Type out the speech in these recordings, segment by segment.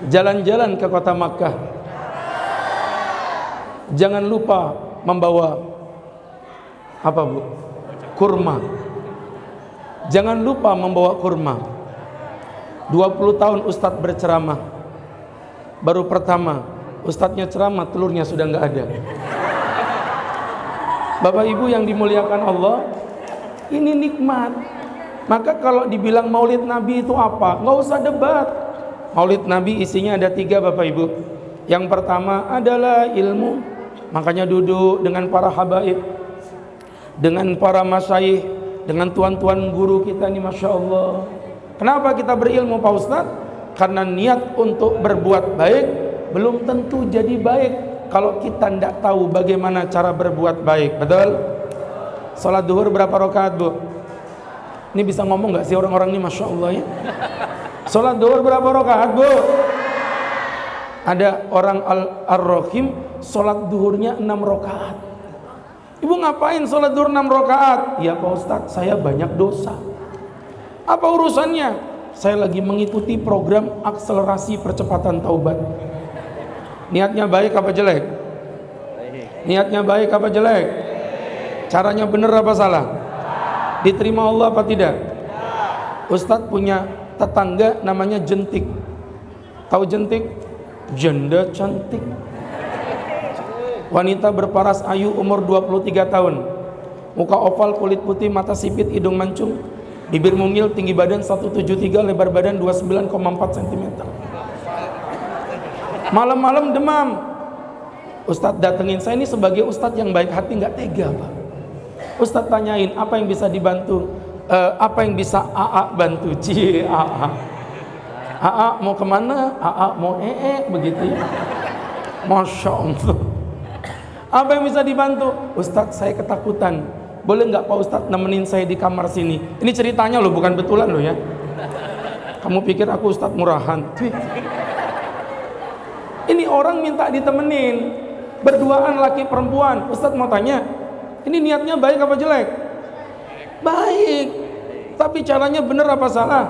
jalan-jalan ke kota Makkah. Jangan lupa membawa apa Bu? Kurma. Jangan lupa membawa kurma. 20 tahun Ustadz berceramah. Baru pertama Ustadznya ceramah, telurnya sudah nggak ada. Bapak Ibu yang dimuliakan Allah, ini nikmat. Maka kalau dibilang maulid Nabi itu apa? Nggak usah debat. Maulid Nabi isinya ada 3 Bapak Ibu. Yang pertama adalah ilmu. Makanya duduk dengan para habaib, dengan para masyayikh, dengan tuan-tuan guru kita nih, Masya Allah. Kenapa kita berilmu Pak Ustadz? Karena niat untuk berbuat baik belum tentu jadi baik kalau kita tidak tahu bagaimana cara berbuat baik. Betul? Salat duhur berapa rakaat Bu? Ini bisa ngomong nggak sih orang-orang ini, Masya Allah ya? Salat duhur berapa rakaat Bu? Ada orang Ar-Rahim salat duhurnya 6 rakaat. Ibu ngapain salat duhur 6 rakaat? Ya Pak Ustadz, saya banyak dosa. Apa urusannya? Saya lagi mengikuti program akselerasi percepatan taubat. Niatnya baik apa jelek? Niatnya baik apa jelek? Caranya benar apa salah? Diterima Allah apa tidak? Ustadz punya tetangga namanya Jentik. Tahu Jentik? Janda cantik. Wanita berparas ayu, umur 23 tahun. Muka oval, kulit putih, mata sipit, hidung mancung, bibir mungil, tinggi badan 173, lebar badan 29,4 cm. Malam-malam demam. Ustadz datengin saya ini sebagai ustadz yang baik hati, nggak tega Pak. Ustadz tanyain apa yang bisa dibantu, apa yang bisa AA bantu. AA mau kemana? AA mau begitu ya. Masya Allah. Apa yang bisa dibantu? Ustadz saya ketakutan. Boleh nggak Pak Ustadz nemenin saya di kamar sini? Ini ceritanya loh, bukan betulan loh ya. Kamu pikir aku Ustadz murahan? Ini orang minta ditemenin, berduaan laki perempuan. Ustadz mau tanya, ini niatnya baik apa jelek? Baik. Tapi caranya benar apa salah?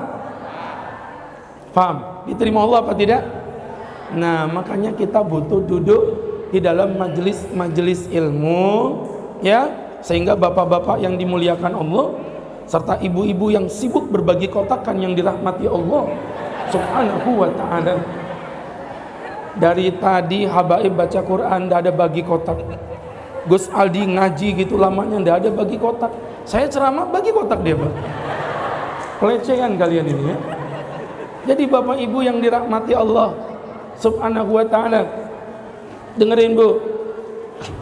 Paham? Diterima Allah apa tidak? Nah, makanya kita butuh duduk di dalam majelis ilmu, ya, sehingga bapak-bapak yang dimuliakan Allah serta ibu-ibu yang sibuk berbagi kotakan yang dirahmati Allah Subhanahu wa ta'ala. Dari tadi habaib baca Quran tidak ada bagi kotak. Gus Aldi ngaji gitu lamanya tidak ada bagi kotak. Saya ceramah bagi kotak dia Pak. Pelecehan kalian ini ya. Jadi bapak ibu yang dirahmati Allah Subhanahu wa ta'ala, dengerin Bu,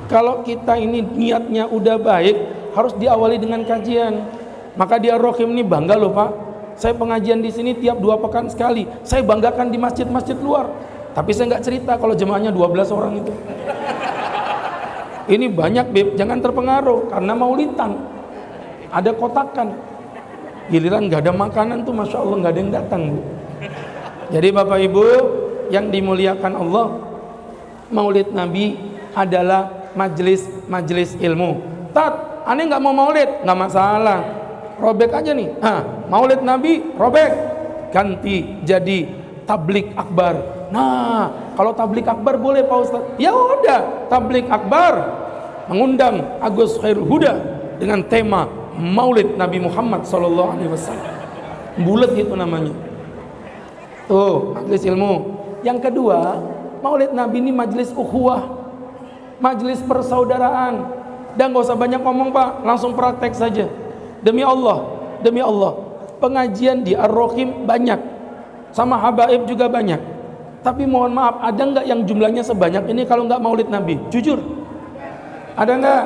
kalau kita ini niatnya udah baik harus diawali dengan kajian. Maka dia Ar-Rahim ini bangga loh Pak, saya pengajian di sini tiap 2 pekan sekali. Saya banggakan di masjid-masjid luar, tapi saya nggak cerita kalau jemaahnya 12 orang itu. Ini banyak Beb, jangan terpengaruh karena maulidan ada kotakan, giliran nggak ada makanan tuh Masya Allah nggak ada yang datang Bu. Jadi Bapak Ibu yang dimuliakan Allah, maulid Nabi adalah majelis ilmu. Tat, aneh nggak mau maulid, nggak masalah, robek aja nih. Maulid Nabi robek, ganti jadi tablik akbar. Nah, kalau tablik akbar boleh Pak Ustadz. Ya udah, tablik akbar mengundang Agus Khairul Huda dengan tema Maulid Nabi Muhammad SAW. Bulat itu namanya. Tuh, majelis ilmu. Yang kedua, Maulid Nabi ini majelis ukhuwah, majelis persaudaraan. Dan gak usah banyak ngomong Pak, langsung praktek saja. Demi Allah, pengajian di Ar-Rahim banyak, sama habaib juga banyak. Tapi mohon maaf, ada nggak yang jumlahnya sebanyak ini kalau nggak Maulid Nabi? Jujur, ada nggak?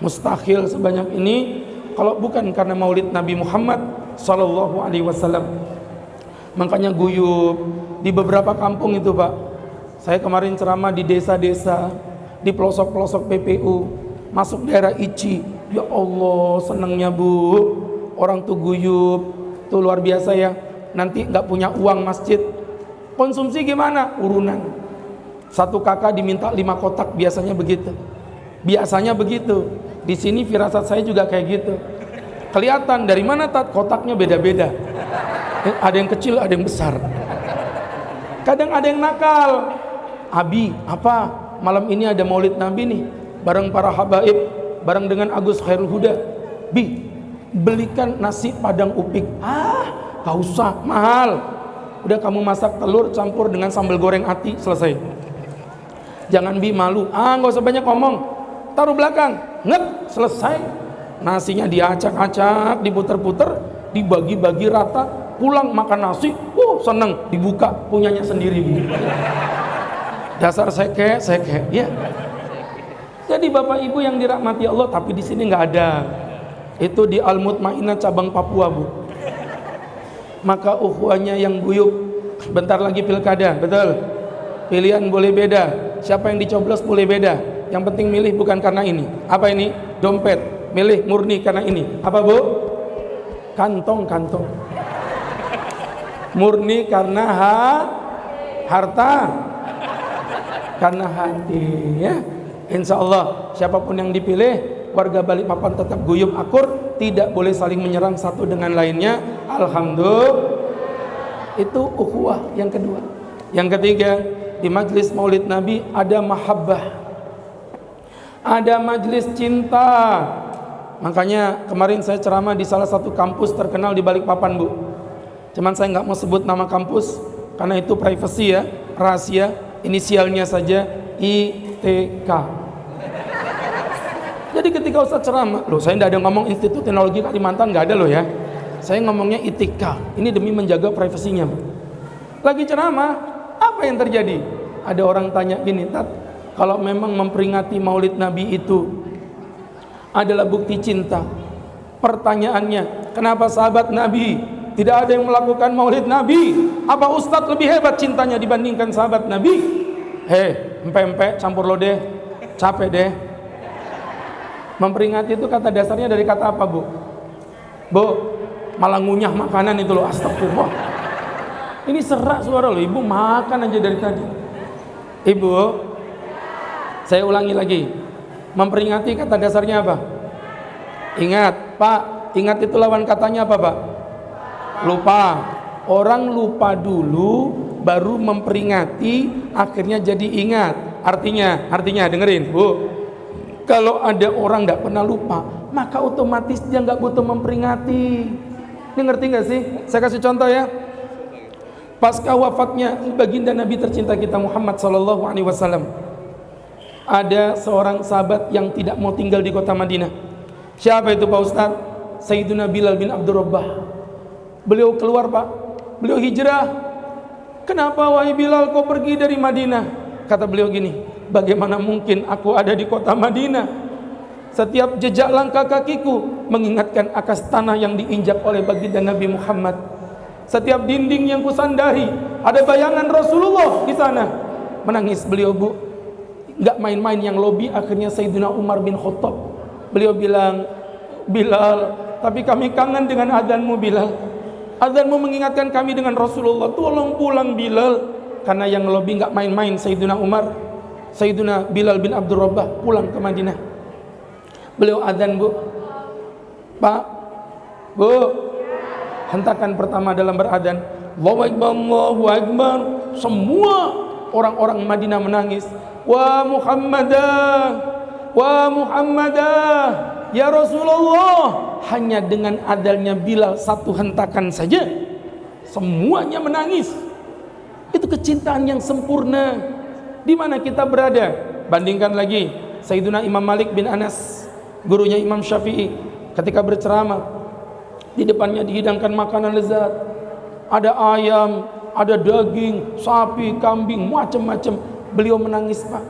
Mustahil sebanyak ini kalau bukan karena Maulid Nabi Muhammad Sallallahu Alaihi Wasallam. Makanya guyub di beberapa kampung itu Pak. Saya kemarin ceramah di desa-desa, di pelosok-pelosok PPU, masuk daerah Ici. Ya Allah, senangnya Bu, orang tuh guyub, tuh luar biasa ya. Nanti nggak punya uang masjid, konsumsi gimana? Urunan. Satu kakak diminta 5 kotak, biasanya begitu. Biasanya begitu. Di sini firasat saya juga kayak gitu. Kelihatan dari mana Tat, kotaknya beda-beda. Ada yang kecil, ada yang besar. Kadang ada yang nakal. Abi, apa? Malam ini ada Maulid Nabi nih, bareng para habaib, bareng dengan Agus Khairul Huda. Bi, belikan nasi padang upik. Gak usah, mahal. Udah kamu masak telur campur dengan sambal goreng ati, selesai. Jangan Bi, malu. Gak usah banyak ngomong. Taruh belakang, nget, selesai. Nasinya diacak-acak, diputer-puter, dibagi-bagi rata. Pulang makan nasi, seneng, dibuka punyanya sendiri. Dasar seke ya. Jadi Bapak Ibu yang dirahmati Allah, tapi di sini nggak ada. Itu di Al-Mutmainah cabang Papua, Bu. Maka ukhuwahnya yang guyup. Bentar lagi pilkada, betul. Pilihan boleh beda, siapa yang dicoblos boleh beda. Yang penting milih bukan karena ini. Apa ini? Dompet. Milih murni karena ini. Apa, Bu? Kantong. Murni karena harta, karena hati, ya. Insya Allah siapapun yang dipilih, warga Balikpapan tetap guyup akur, tidak boleh saling menyerang satu dengan lainnya. Alhamdulillah. Itu ukhuwah yang kedua. Yang ketiga, di majlis Maulid Nabi ada mahabbah, ada majlis cinta. Makanya kemarin saya ceramah di salah satu kampus terkenal di Balikpapan, Bu. Cuman saya nggak mau sebut nama kampus karena itu privacy, ya, rahasia. Inisialnya saja ITK. Jadi ketika Ustaz ceramah, loh saya nggak ada ngomong Institut Teknologi Kalimantan, nggak ada loh ya. Saya ngomongnya ITK. Ini demi menjaga privasinya. Lagi ceramah, apa yang terjadi? Ada orang tanya gini, Tat, kalau memang memperingati Maulid Nabi itu adalah bukti cinta, pertanyaannya, kenapa sahabat Nabi tidak ada yang melakukan Maulid Nabi? Apa Ustadz lebih hebat cintanya dibandingkan sahabat Nabi? Empe-empe campur lodeh, capek deh. Memperingati itu kata dasarnya dari kata apa, Bu? Bu, malah ngunyah makanan itu loh, astagfirullah. Ini serak suara loh, Ibu makan aja dari tadi. Ibu, saya ulangi lagi. Memperingati kata dasarnya apa? Ingat, Pak, ingat itu lawan katanya apa, Pak? Lupa. Orang lupa dulu baru memperingati, akhirnya jadi ingat. Artinya dengerin, Bu. Kalau ada orang nggak pernah lupa, maka otomatis dia nggak butuh memperingati. Ini ngerti nggak sih? Saya kasih contoh ya. Pasca wafatnya baginda Nabi tercinta kita Muhammad SAW, ada seorang sahabat yang tidak mau tinggal di kota Madinah. Siapa itu, Pak Ustadz? Sayyiduna Bilal bin Abdul Rabbah. Beliau keluar, Pak. Beliau hijrah. Kenapa wahai Bilal kau pergi dari Madinah? Kata beliau gini, bagaimana mungkin aku ada di kota Madinah? Setiap jejak langkah kakiku mengingatkan akas tanah yang diinjak oleh baginda Nabi Muhammad. Setiap dinding yang kusandari ada bayangan Rasulullah di sana. Menangis beliau, Bu. Enggak main-main yang lobi. Akhirnya Sayyidina Umar bin Khattab, beliau bilang, Bilal, tapi kami kangen dengan adzanmu, Bilal. Adzanmu mengingatkan kami dengan Rasulullah. Tolong pulang, Bilal. Karena yang lebih nggak main-main Sayyidina Umar, Sayyidina Bilal bin Abdul Rabbah pulang ke Madinah. Beliau adzan, Bu. Pak, Bu, hentakan pertama dalam beradzan, Allahu Akbar, Allahu Akbar. Semua orang-orang Madinah menangis. Wa Muhammadah, wa Muhammadah, ya Rasulullah. Hanya dengan adanya Bilal satu hentakan saja, semuanya menangis. Itu kecintaan yang sempurna. Di mana kita berada? Bandingkan lagi Sayyidina Imam Malik bin Anas, gurunya Imam Syafi'i, ketika berceramah, di depannya dihidangkan makanan lezat. Ada ayam, ada daging, sapi, kambing, macam-macam. Beliau menangis, Pak.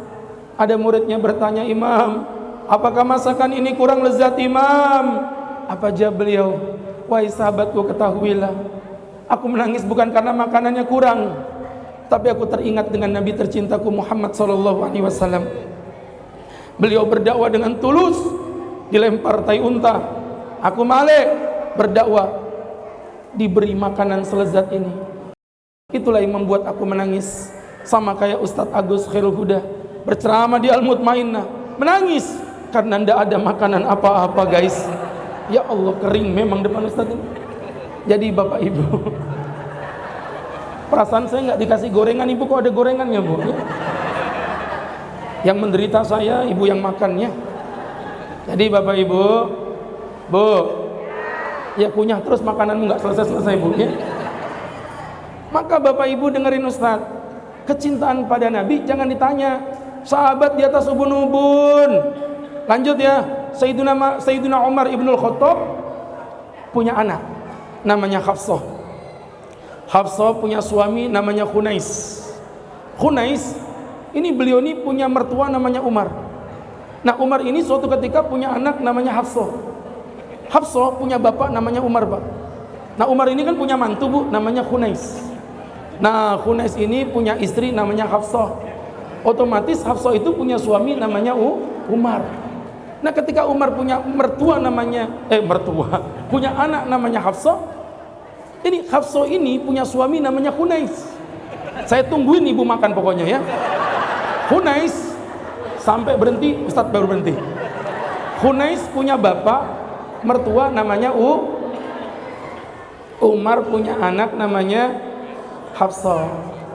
Ada muridnya bertanya, Imam, apakah masakan ini kurang lezat, Imam? Apa jawab beliau? Wahai sahabatku, ketahuilah, aku menangis bukan karena makanannya kurang, tapi aku teringat dengan Nabi tercintaku Muhammad SAW. Beliau berdakwah dengan tulus, dilempar tai unta. Aku Malik berdakwah, diberi makanan selezat ini. Itulah yang membuat aku menangis. Sama kayak Ustadz Agus Khairul Huda berceramah di Al-Mutmainah, menangis karena tidak ada makanan apa-apa, guys. Ya Allah, kering memang depan Ustadz ini. Jadi Bapak Ibu, Perasaan saya nggak dikasih gorengan, ibu kok ada gorengannya bu? Yang menderita saya, ibu yang makannya. Jadi bapak ibu, bu, ya kunyah terus makananmu nggak selesai-selesai bu ya. Maka bapak ibu dengerin Ustaz, kecintaan pada Nabi jangan ditanya. Sahabat di atas ubun-ubun. Lanjut ya, Sayyidina Umar ibnul Khattab punya anak namanya Hafsah. Hafsah punya suami namanya Khunais. Khunais ini beliau ini punya mertua namanya Umar. Nah Umar ini suatu ketika punya anak namanya Hafsah. Hafsah punya bapak namanya Umar pak. Nah Umar ini kan punya mantu bu namanya Khunais. Nah Khunais ini punya istri namanya Hafsah. Otomatis Hafsah itu punya suami namanya Umar. Nah ketika Umar punya punya anak namanya Hafsah. Ini Hafsah ini punya suami namanya Khunais. Saya tungguin ibu makan pokoknya ya. Khunais sampai berhenti, Ustadz baru berhenti. Khunais punya bapak mertua namanya Umar punya anak namanya Hafsah.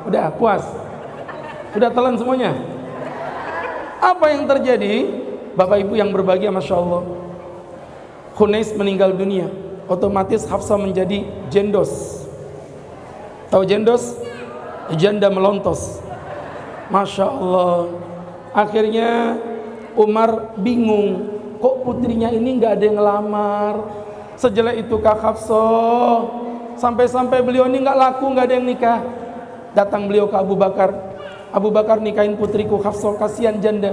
Udah puas? Sudah telan semuanya? Apa yang terjadi? Bapak ibu yang berbahagia, Masya Allah, Khunais meninggal dunia. Otomatis Hafsah menjadi jendos. Tahu jendos? Janda melontos. Masya Allah. Akhirnya Umar bingung, kok putrinya ini nggak ada yang ngelamar. Sejelek itu Kak Hafsah, sampai-sampai beliau ini nggak laku, nggak ada yang nikah. Datang beliau ke Abu Bakar. Abu Bakar nikahin putriku Hafsah, kasihan janda.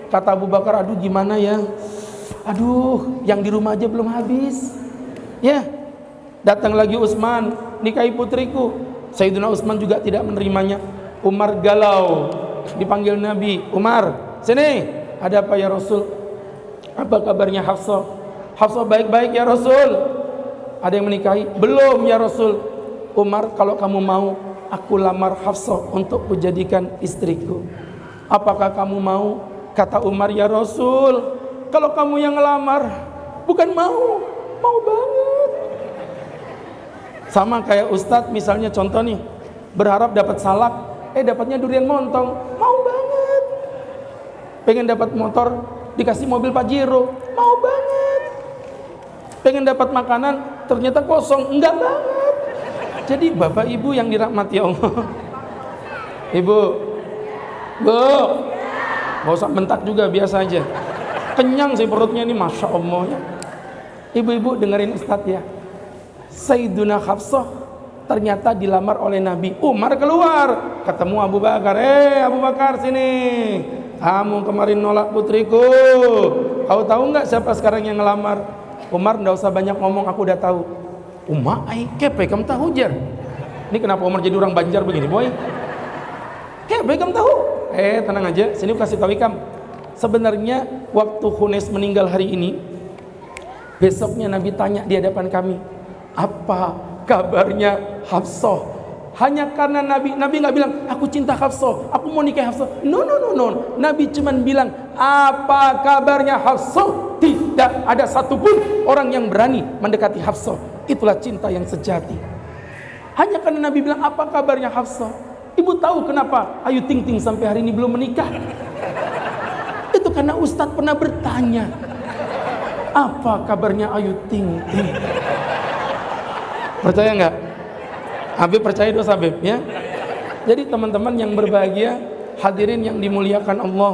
Kata Abu Bakar, aduh gimana ya? Aduh, yang di rumah aja belum habis. Ya, datang lagi Utsman, nikahi putriku. Sayyidina Utsman juga tidak menerimanya. Umar galau, dipanggil Nabi. Umar, sini. Ada apa ya Rasul? Apa kabarnya Hafsah? Hafsah baik-baik ya Rasul. Ada yang menikahi? Belum ya Rasul. Umar, kalau kamu mau, aku lamar Hafsah untuk kujadikan istriku. Apakah kamu mau? Kata Umar, ya Rasul, kalau kamu yang ngelamar, bukan mau banget. Sama kayak Ustadz misalnya contoh nih, berharap dapat salak, dapatnya durian montong, mau banget. Pengen dapat motor, dikasih mobil Pajero, mau banget. Pengen dapat makanan, ternyata kosong, enggak banget. Jadi bapak ibu yang dirahmati Allah, ibu, bu, gak usah bentak juga, biasa aja. Kenyang sih perutnya ini, Masya Allah ya. Ibu-ibu dengerin Ustadz ya. Sayyiduna Hafsah ternyata dilamar oleh Nabi. Umar keluar, ketemu Abu Bakar. Abu Bakar sini. Kamu kemarin nolak putriku. Kau tahu nggak siapa sekarang yang ngelamar? Umar, nggak usah banyak ngomong, aku udah tahu. Umar, kepe kamu tahu jar. Ini kenapa Umar jadi orang Banjar begini, boy? Kepe kamu tahu? Tenang aja, sini kasih tahu kamu. Sebenarnya waktu Khunais meninggal hari ini, besoknya Nabi tanya di hadapan kami, apa kabarnya Hafsah? Hanya karena Nabi nggak bilang aku cinta Hafsah, aku mau nikah Hafsah. No. Nabi cuman bilang apa kabarnya Hafsah? Tidak ada satupun orang yang berani mendekati Hafsah. Itulah cinta yang sejati. Hanya karena Nabi bilang apa kabarnya Hafsah. Ibu tahu kenapa Ayu Ting Ting sampai hari ini belum menikah? Itu karena Ustadz pernah bertanya, apa kabarnya Ayu Ting Ting? Percaya nggak? Habib percaya dosa Habib ya. Jadi teman-teman yang berbahagia, hadirin yang dimuliakan Allah,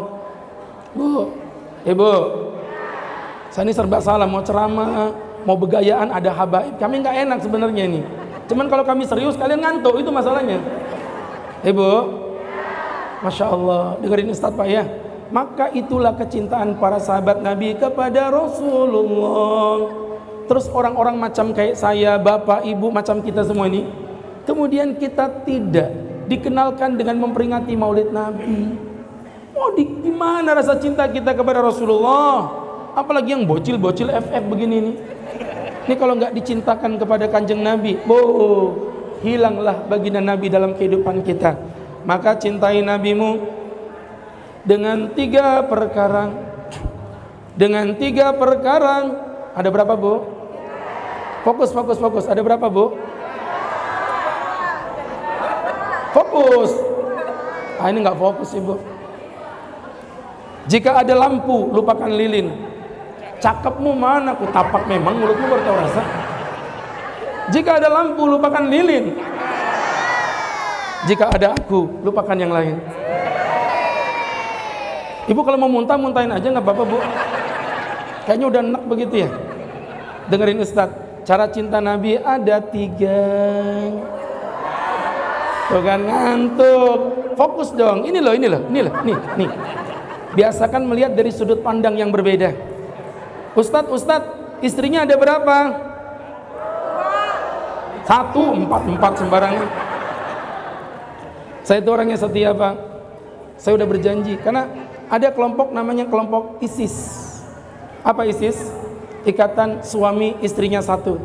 bu, ibu, saya ini serba salah, mau ceramah, mau begayaan, ada habaib. Kami nggak enak sebenarnya ini. Cuman kalau kami serius, kalian ngantuk, itu masalahnya. Ibu, Masya Allah, dengerin Ustadz Pak ya. Maka itulah kecintaan para sahabat Nabi kepada Rasulullah. Terus orang-orang macam kayak saya, bapak, ibu, macam kita semua ini, kemudian kita tidak dikenalkan dengan memperingati Maulid Nabi. Gimana rasa cinta kita kepada Rasulullah? Apalagi yang bocil-bocil FF begini nih. Ini kalau nggak dicintakan kepada kanjeng Nabi, hilanglah baginda Nabi dalam kehidupan kita. Maka cintai nabimu dengan 3 perkara. Dengan 3 perkara. Ada berapa bu? Fokus. Ada berapa bu? fokus. Ah, ini nggak fokus ibu. Jika ada lampu, lupakan lilin. Cakepmu mana? Ku tapak memang mulutmu baru tahu rasa. Jika ada lampu, lupakan lilin. Jika ada aku, lupakan yang lain. Ibu kalau mau muntah, muntahin aja nggak apa-apa bu. Kayaknya udah enak begitu ya. Dengerin Ustadz, cara cinta Nabi ada 3. Tuh kan ngantuk. Fokus dong. Ini loh. Nih. Biasakan melihat dari sudut pandang yang berbeda. Ustadz, istrinya ada berapa? 1, 4 sembarangan. Saya itu orangnya setia Pak. Saya udah berjanji karena ada kelompok namanya kelompok ISIS. Apa ISIS? Ikatan suami istrinya 1.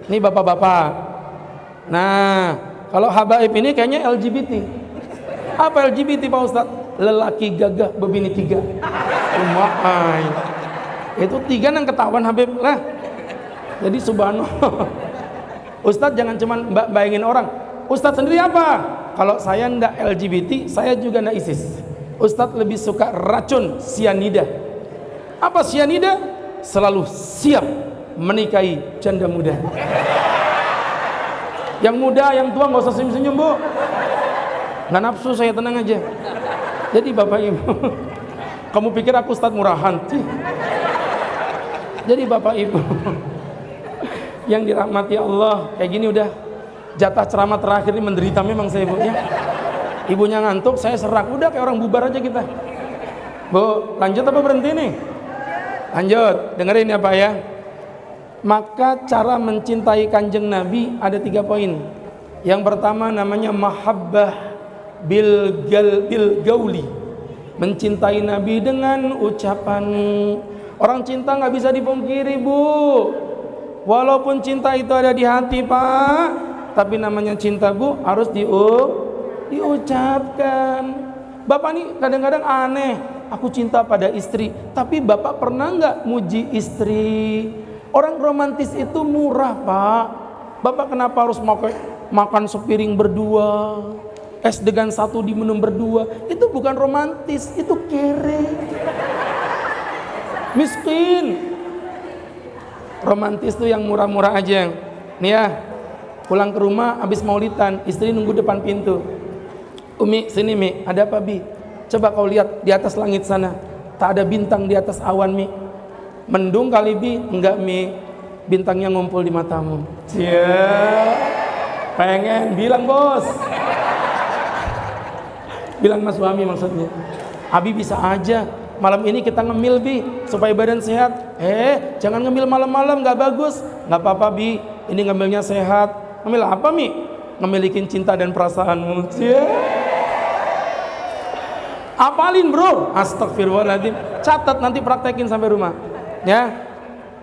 Ini bapak-bapak. Nah, kalau habaib ini kayaknya LGBT. Apa LGBT Pak Ustadz? Lelaki gagah bebini 3. Umai. Itu 3 yang ketahuan Habib lah. Jadi subhanallah. Ustadz jangan cuman bayangin orang. Ustadz sendiri apa? Kalau saya ndak LGBT, saya juga ndak ISIS. Ustadz lebih suka racun sianida. Apa sianida? Selalu siap menikahi janda muda. Yang muda, yang tua nggak usah senyum-senyum bu. Nggak nafsu saya, tenang aja. Jadi bapak ibu, kamu pikir aku Ustadz murahan? Jadi bapak ibu yang dirahmati Allah, kayak gini udah jatah ceramah terakhir ini menderita memang saya ibunya. Ibunya ngantuk, saya serak, udah kayak orang bubar aja kita. Bu, lanjut apa berhenti nih? Lanjut, dengerin ya Pak ya. Maka cara mencintai kanjeng Nabi ada 3 poin. Yang pertama namanya mahabbah bil gauli. Mencintai Nabi dengan ucapan. Orang cinta nggak bisa dipungkiri bu. Walaupun cinta itu ada di hati Pak, tapi namanya cinta bu harus diucapkan. Bapak nih kadang-kadang aneh, aku cinta pada istri, tapi bapak pernah nggak muji istri? Orang romantis itu murah Pak. Bapak kenapa harus makan sepiring berdua, es degan 1 diminum berdua? Itu bukan romantis, itu kere, miskin. Romantis tuh yang murah-murah aja. Nih ya, pulang ke rumah habis maulidan, istri nunggu depan pintu. Umi, sini Mi, ada apa Bi? Coba kau lihat di atas langit sana, tak ada bintang di atas awan Mi. Mendung kali Bi? Enggak Mi, bintangnya ngumpul di matamu. Pengen bilang bos, bilang Mas Suami maksudnya. Abi bisa aja, malam ini kita ngemil Bi, supaya badan sehat. Jangan ngemil malam-malam, gak bagus. Gak apa-apa Bi, ini ngemilnya sehat. Ngemil apa Mi? Ngemilikin cinta dan perasaanmu. Apalin bro, astagfirullahaladzim. Catat nanti praktekin sampai rumah ya,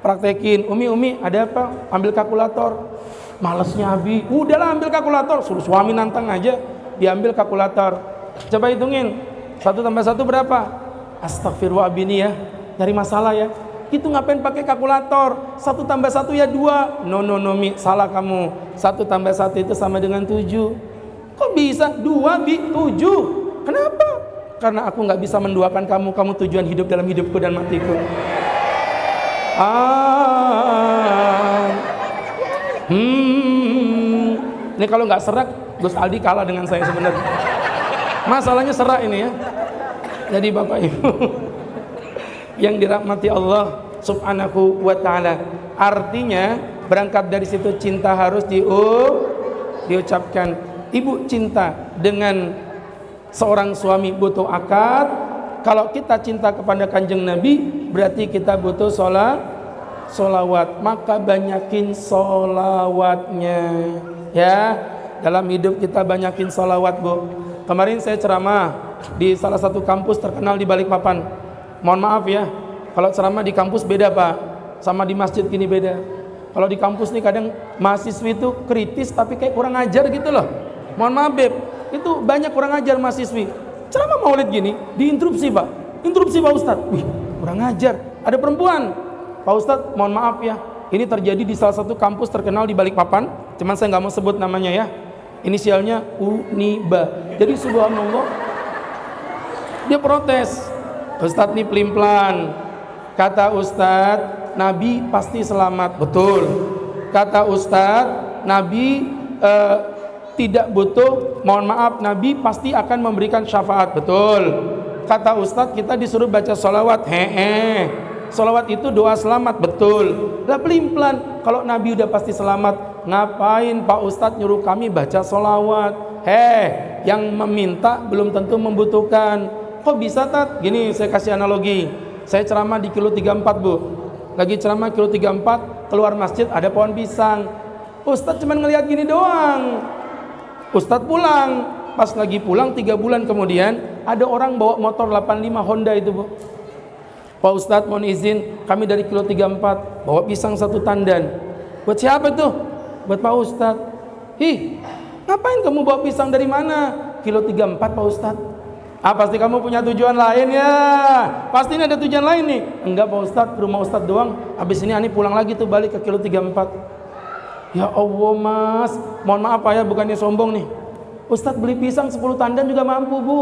praktekin. Umi ada apa? Ambil kalkulator. Malesnya Abi, udahlah ambil kalkulator. Suruh suami nantang aja, diambil kalkulator. Coba hitungin, 1 tambah 1 berapa? Astagfirullah Abi ini ya, nyari masalah ya. Itu ngapain pakai kalkulator? 1 tambah 1 ya 2. No Mi, salah kamu. 1 tambah 1 itu sama dengan 7. Kok bisa? 2 Bi, 7. Kenapa? Karena aku nggak bisa menduakan kamu. Kamu tujuan hidup dalam hidupku dan matiku. Ini kalau nggak serak, Gus Aldi kalah dengan saya sebenarnya. Masalahnya serak ini ya. Jadi Bapak Ibu yang dirahmati Allah Subhanahu wa ta'ala, artinya berangkat dari situ cinta harus diucapkan. Ibu cinta dengan seorang suami butuh akad. Kalau kita cinta kepada kanjeng Nabi, berarti kita butuh solawat. Maka banyakin solawatnya ya. Dalam hidup kita banyakin solawat bu. Kemarin saya ceramah di salah satu kampus terkenal di Balikpapan. Mohon maaf ya, kalau ceramah di kampus beda Pak, sama di masjid gini beda. Kalau di kampus nih kadang mahasiswi itu kritis tapi kayak kurang ajar gitu loh. Mohon maaf Beb, itu banyak kurang ajar mahasiswi. Ceramah maulid gini, diinterupsi Pak. Interupsi Pak Ustadz. Wih, kurang ajar. Ada perempuan. Pak Ustadz, mohon maaf ya. Ini terjadi di salah satu kampus terkenal di Balikpapan. Cuman saya nggak mau sebut namanya ya. inisialnya Uniba. Jadi subhanallah, dia protes, Ustadz nih pelin-pelan. Kata Ustadz, Nabi pasti selamat. Betul. Kata Ustadz, Nabi tidak butuh, mohon maaf, Nabi pasti akan memberikan syafaat. Betul. Kata Ustadz, kita disuruh baca sholawat. Sholawat itu doa selamat. Betul. Lah pelin-pelan, kalau Nabi udah pasti selamat, ngapain Pak Ustadz nyuruh kami baca sholawat? Yang meminta belum tentu membutuhkan. Kok bisa, Tat? Gini, saya kasih analogi. Saya ceramah di kilo 34, Bu. Lagi ceramah kilo 34, keluar masjid ada pohon pisang. Ustadz cuma ngelihat gini doang. Ustadz pulang. Pas lagi pulang 3 bulan kemudian, ada orang bawa motor 85 Honda itu, Bu. Pak Ustadz mohon izin, kami dari kilo 34 bawa pisang 1 tandan. Buat siapa tuh? Buat Pak Ustadz. Ngapain kamu bawa pisang dari mana? Kilo 34, Pak Ustadz. Pasti kamu punya tujuan lain ya. Pasti ini ada tujuan lain nih. Enggak Pak Ustadz, ke rumah Ustadz doang. Habis ini ani pulang lagi tuh balik ke kilo 34. Ya Allah Mas, mohon maaf Pak ya, bukannya sombong nih. Ustadz beli pisang 10 tandan juga mampu, Bu.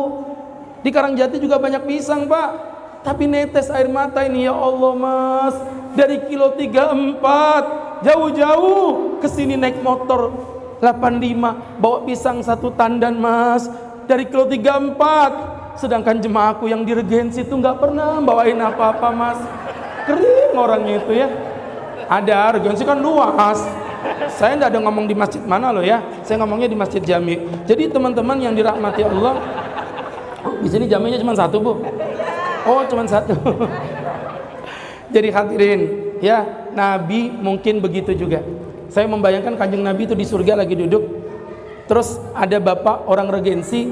Di Karangjati juga banyak pisang, Pak. Tapi netes air mata ini, ya Allah Mas. Dari kilo 34 jauh-jauh kesini naik motor 85 bawa pisang 1 tandan, Mas. Dari kilo 34. Sedangkan jemaahku yang di Regensi itu nggak pernah bawain apa-apa, Mas. Kering orangnya itu ya. Ada, Regensi kan luas. Saya nggak ada ngomong di masjid mana loh ya. Saya ngomongnya di Masjid Jami. Jadi teman-teman yang dirahmati Allah, di sini jaminya cuma 1, Bu. Oh, cuma 1. Jadi hadirin, ya, Nabi mungkin begitu juga. Saya membayangkan Kanjeng Nabi itu di surga lagi duduk. Terus ada bapak orang Regensi,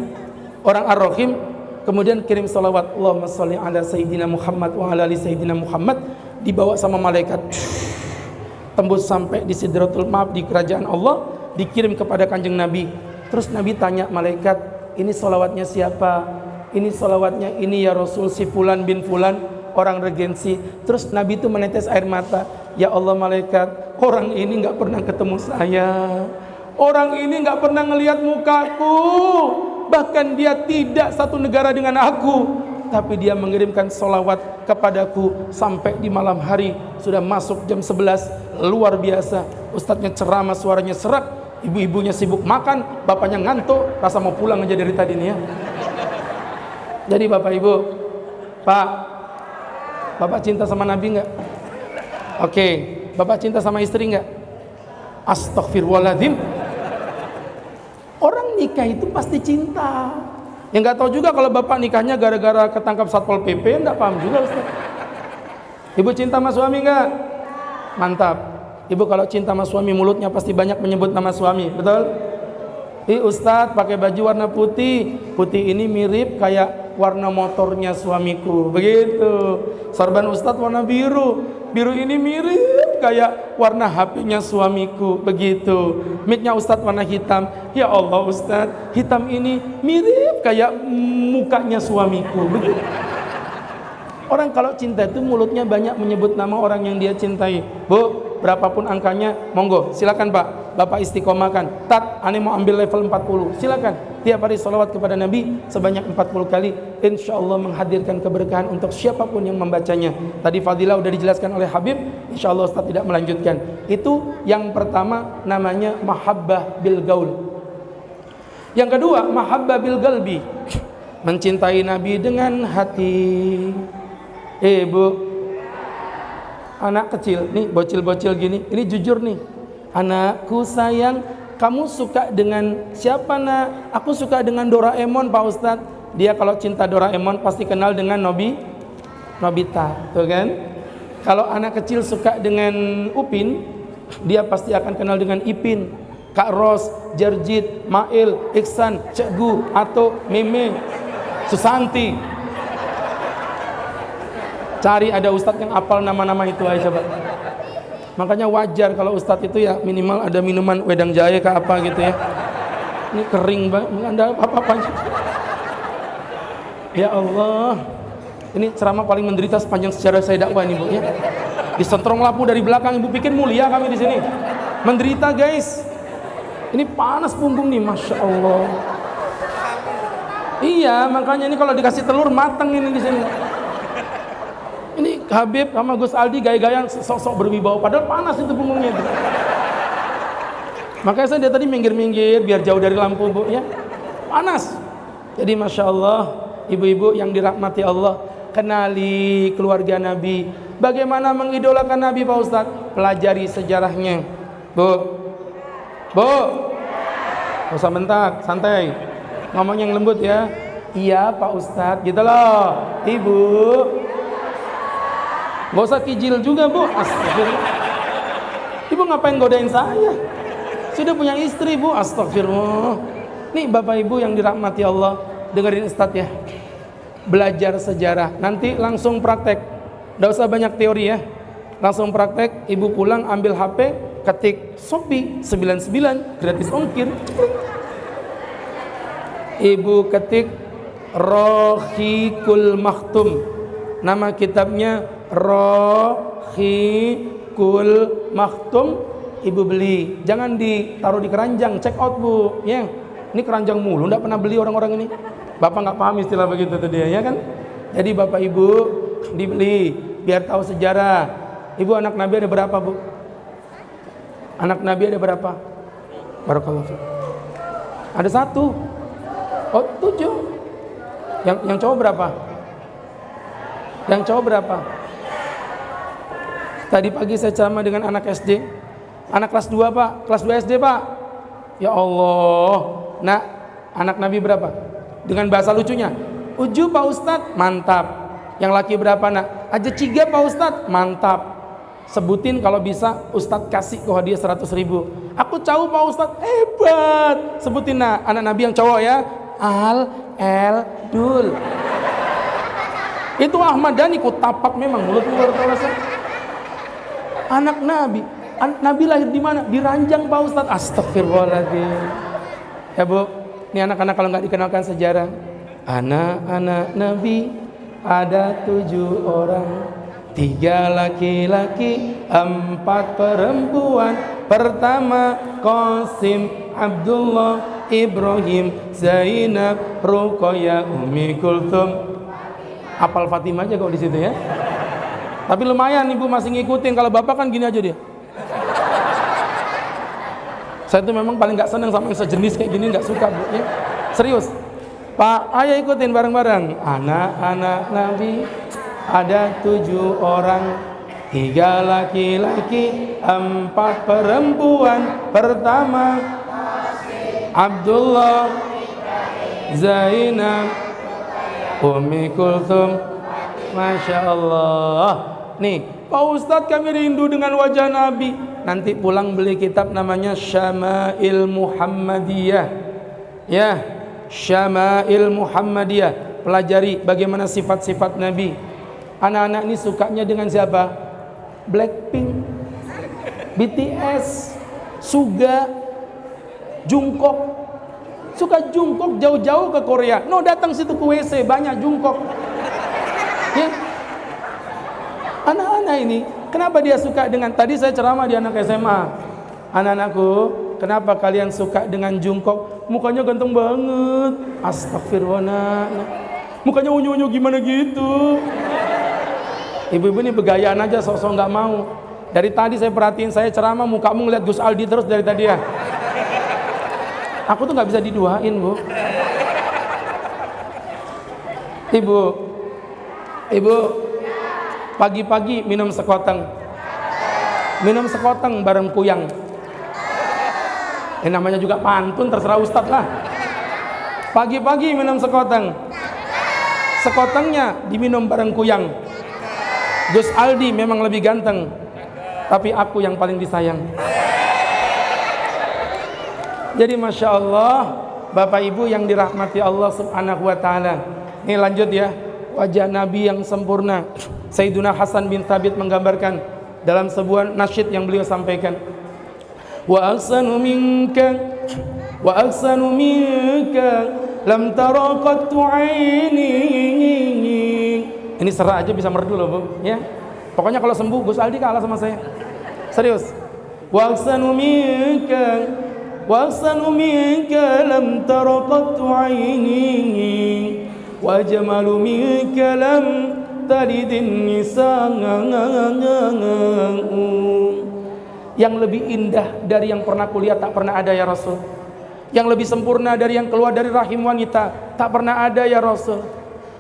orang Ar-Rahim, kemudian kirim salawat, Allahumma sholli ala Sayyidina Muhammad wa ala ali Sayyidina Muhammad, dibawa sama malaikat, tembus sampai di Sidratul Maaf di kerajaan Allah, dikirim kepada Kanjeng Nabi. Terus Nabi tanya malaikat, ini salawatnya siapa? Ini salawatnya ini ya Rasul si Fulan bin Fulan, orang Regensi. Terus Nabi itu menetes air mata, ya Allah malaikat, orang ini nggak pernah ketemu saya. Orang ini nggak pernah ngelihat mukaku, bahkan dia tidak satu negara dengan aku, tapi dia mengirimkan sholawat kepadaku sampai di malam hari, sudah masuk jam 11, luar biasa. Ustadznya ceramah, suaranya serak, ibu-ibunya sibuk makan, bapaknya ngantuk, rasa mau pulang aja dari tadi nih ya. Jadi Bapak Ibu, Pak, Bapak cinta sama Nabi nggak? Oke, Bapak cinta sama istri nggak? Astaghfirullahaladzim. Orang nikah itu pasti cinta. Yang nggak tahu juga kalau bapak nikahnya gara-gara ketangkap Satpol PP, nggak paham juga Ustaz. Ibu cinta sama suami nggak? Mantap. Ibu kalau cinta sama suami mulutnya pasti banyak menyebut nama suami, betul? Ustaz pakai baju warna putih. Putih ini mirip kayak warna motornya suamiku, begitu. Sorban Ustaz warna biru. Biru ini mirip kayak warna HP-nya suamiku, begitu. Mic-nya Ustadz warna hitam. Ya Allah Ustadz, hitam ini mirip kayak mukanya suamiku, begitu. Orang kalau cinta itu mulutnya banyak menyebut nama orang yang dia cintai. Bu, berapapun angkanya, monggo, silakan Pak. Bapak istiqomahkan. Tat, ane mau ambil level 40. Silakan. Tiap hari sholawat kepada Nabi sebanyak 40 kali. Insya Allah menghadirkan keberkahan untuk siapapun yang membacanya. Tadi fadilah udah dijelaskan oleh Habib. Insya Allah Ustaz tidak melanjutkan. Itu yang pertama, namanya mahabbah bil gaul. Yang kedua, mahabbah bil galbi. Mencintai Nabi dengan hati. Bu, anak kecil nih, bocil-bocil gini, ini jujur nih, anakku sayang, kamu suka dengan siapa nak? Aku suka dengan Doraemon Pak Ustadz. Dia kalau cinta Doraemon pasti kenal dengan Nobita, tuh kan? Kalau anak kecil suka dengan Upin, dia pasti akan kenal dengan Ipin, Kak Ros, Jarjit, Mail, Iksan, Cekgu, Ato, Meme, Susanti. Cari ada ustadz yang apal nama-nama itu aja coba. Makanya wajar kalau ustadz itu ya minimal ada minuman wedang jahe ke apa gitu ya. Ini kering banget, nggak ada apa-apa. Ya Allah, ini ceramah paling menderita sepanjang sejarah saya dakwah ini Bu ya. Disentrong lampu dari belakang, Ibu pikir mulia kami di sini? Menderita guys. Ini panas punggung nih, Masya Allah. Iya, makanya ini kalau dikasih telur mateng ini di sini. Ini Habib sama Gus Aldi gaya-gayaan sok-sok berwibawa, padahal panas itu punggungnya itu. Makanya saya dari tadi minggir-minggir biar jauh dari lampu, Bu, ya. Panas. Jadi Masya Allah, ibu-ibu yang dirahmati Allah, kenali keluarga Nabi. Bagaimana mengidolakan Nabi, Pak Ustadz? Pelajari sejarahnya. Bu, gak usah bentak, santai. Ngomong yang lembut ya. Iya Pak Ustadz, gitu loh. Ibu, gak usah kijil juga, Bu. Astagfirullah. Ibu ngapain godain saya? Sudah punya istri, Bu. Astagfirullah. Nih Bapak Ibu yang dirahmati Allah, dengerin Ustadz ya. Belajar sejarah, nanti langsung praktek. Gak usah banyak teori ya. Langsung praktek, ibu pulang ambil HP, ketik Shopee 99 gratis ongkir. Ibu ketik Rohiqul Maktum, nama kitabnya Rohiqul Maktum. Ibu beli, jangan ditaruh di keranjang, check out, Bu ya. Ini keranjang mulu, enggak pernah beli orang-orang ini. Bapak nggak paham istilah begitu tadi ya kan. Jadi Bapak Ibu dibeli biar tahu sejarah. Ibu, anak Nabi ada berapa, Bu? Anak Nabi ada berapa? Barakallahu fiik. Ada 1. Oh, 7. Yang cowok berapa? Yang cowok berapa? Tadi pagi saya ceramah dengan anak SD. Anak kelas 2, Pak. Kelas 2 SD, Pak. Ya Allah. Nah, anak Nabi berapa? Dengan bahasa lucunya. Uju, Pak Ustadz. Mantap. Yang laki berapa, Nak? Aja 3, Pak Ustadz. Mantap. Sebutin kalau bisa Ustadz kasih ke hadiah 100.000. Aku tahu Pak Ustadz. Hebat. Sebutin, Nak. Anak Nabi yang cowok ya. Al, El, Dul. Itu Ahmad Dhani, ku tapak memang mulut luar biasa. Anak Nabi. Nabi lahir di mana? Di ranjang, Pak Ustadz. Astagfirullahaladzim. Ya, Bu, ini anak-anak kalau nggak dikenalkan sejarah. Anak-anak Nabi ada 7 orang, 3 laki-laki, 4 perempuan. Pertama Qasim, Abdullah, Ibrahim, Zainab, Ruqayyah, Ummi Kulthum. Hafal Fatimah aja kok di situ ya. Tapi lumayan ibu masih ngikutin. Kalau bapak kan gini aja dia. Saya tuh memang paling nggak seneng sama yang sejenis kayak gini, nggak suka, Bu ya. Serius. Pak, ayo ikutin bareng-bareng. Anak-anak Nabi ada 7 orang, 3 laki-laki, 4 perempuan. Pertama Abdullah, Zainab, Ummi Kulthum. Masya Allah. Nih, Pak Ustadz kami rindu dengan wajah Nabi. Nanti pulang beli kitab namanya Syama'il Muhammadiyah. Ya, Syama'il Muhammadiyah. Pelajari bagaimana sifat-sifat Nabi. Anak-anak ini sukanya dengan siapa? Blackpink, BTS, Suga, Jungkook. Suka Jungkook jauh-jauh ke Korea. No, datang situ ke WC banyak Jungkook. Ya. Anak-anak ini, kenapa dia suka dengan, tadi saya ceramah di anak SMA. Anak-anakku, kenapa kalian suka dengan Jungkook? Mukanya ganteng banget. Astagfirullah. Mukanya unyu-unyu gimana gitu. Ibu-ibu ini begayaan aja, sok-sok nggak mau. Dari tadi saya perhatiin, saya ceramah mukamu ngeliat Gus Aldi terus dari tadi ya. Aku tuh nggak bisa diduain, Bu. Ibu, pagi-pagi minum sekoteng. Minum sekoteng bareng kuyang. Ini namanya juga pantun, terserah Ustadz lah. Pagi-pagi minum sekoteng. Sekotengnya diminum bareng kuyang. Gus Aldi memang lebih ganteng, tapi aku yang paling disayang. Jadi Masya Allah, Bapak Ibu yang dirahmati Allah Subhanahu wa ta'ala. Ini lanjut ya, wajah Nabi yang sempurna. Sayyiduna Hasan bin Thabit menggambarkan dalam sebuah nasyid yang beliau sampaikan. Wa ahsanu minka lam tara qattu aini. Ini serah aja bisa merdu loh, Bu ya. Pokoknya kalau sembuh Gus Aldi kalah sama saya. Serius. Wa ahsanu minka وأحسن منك لم تر قط عيني وأجمل منك لم تلد النساء. Yang lebih indah dari yang pernah kulihat tak pernah ada ya Rasul. Yang lebih sempurna dari yang keluar dari rahim wanita tak pernah ada ya Rasul.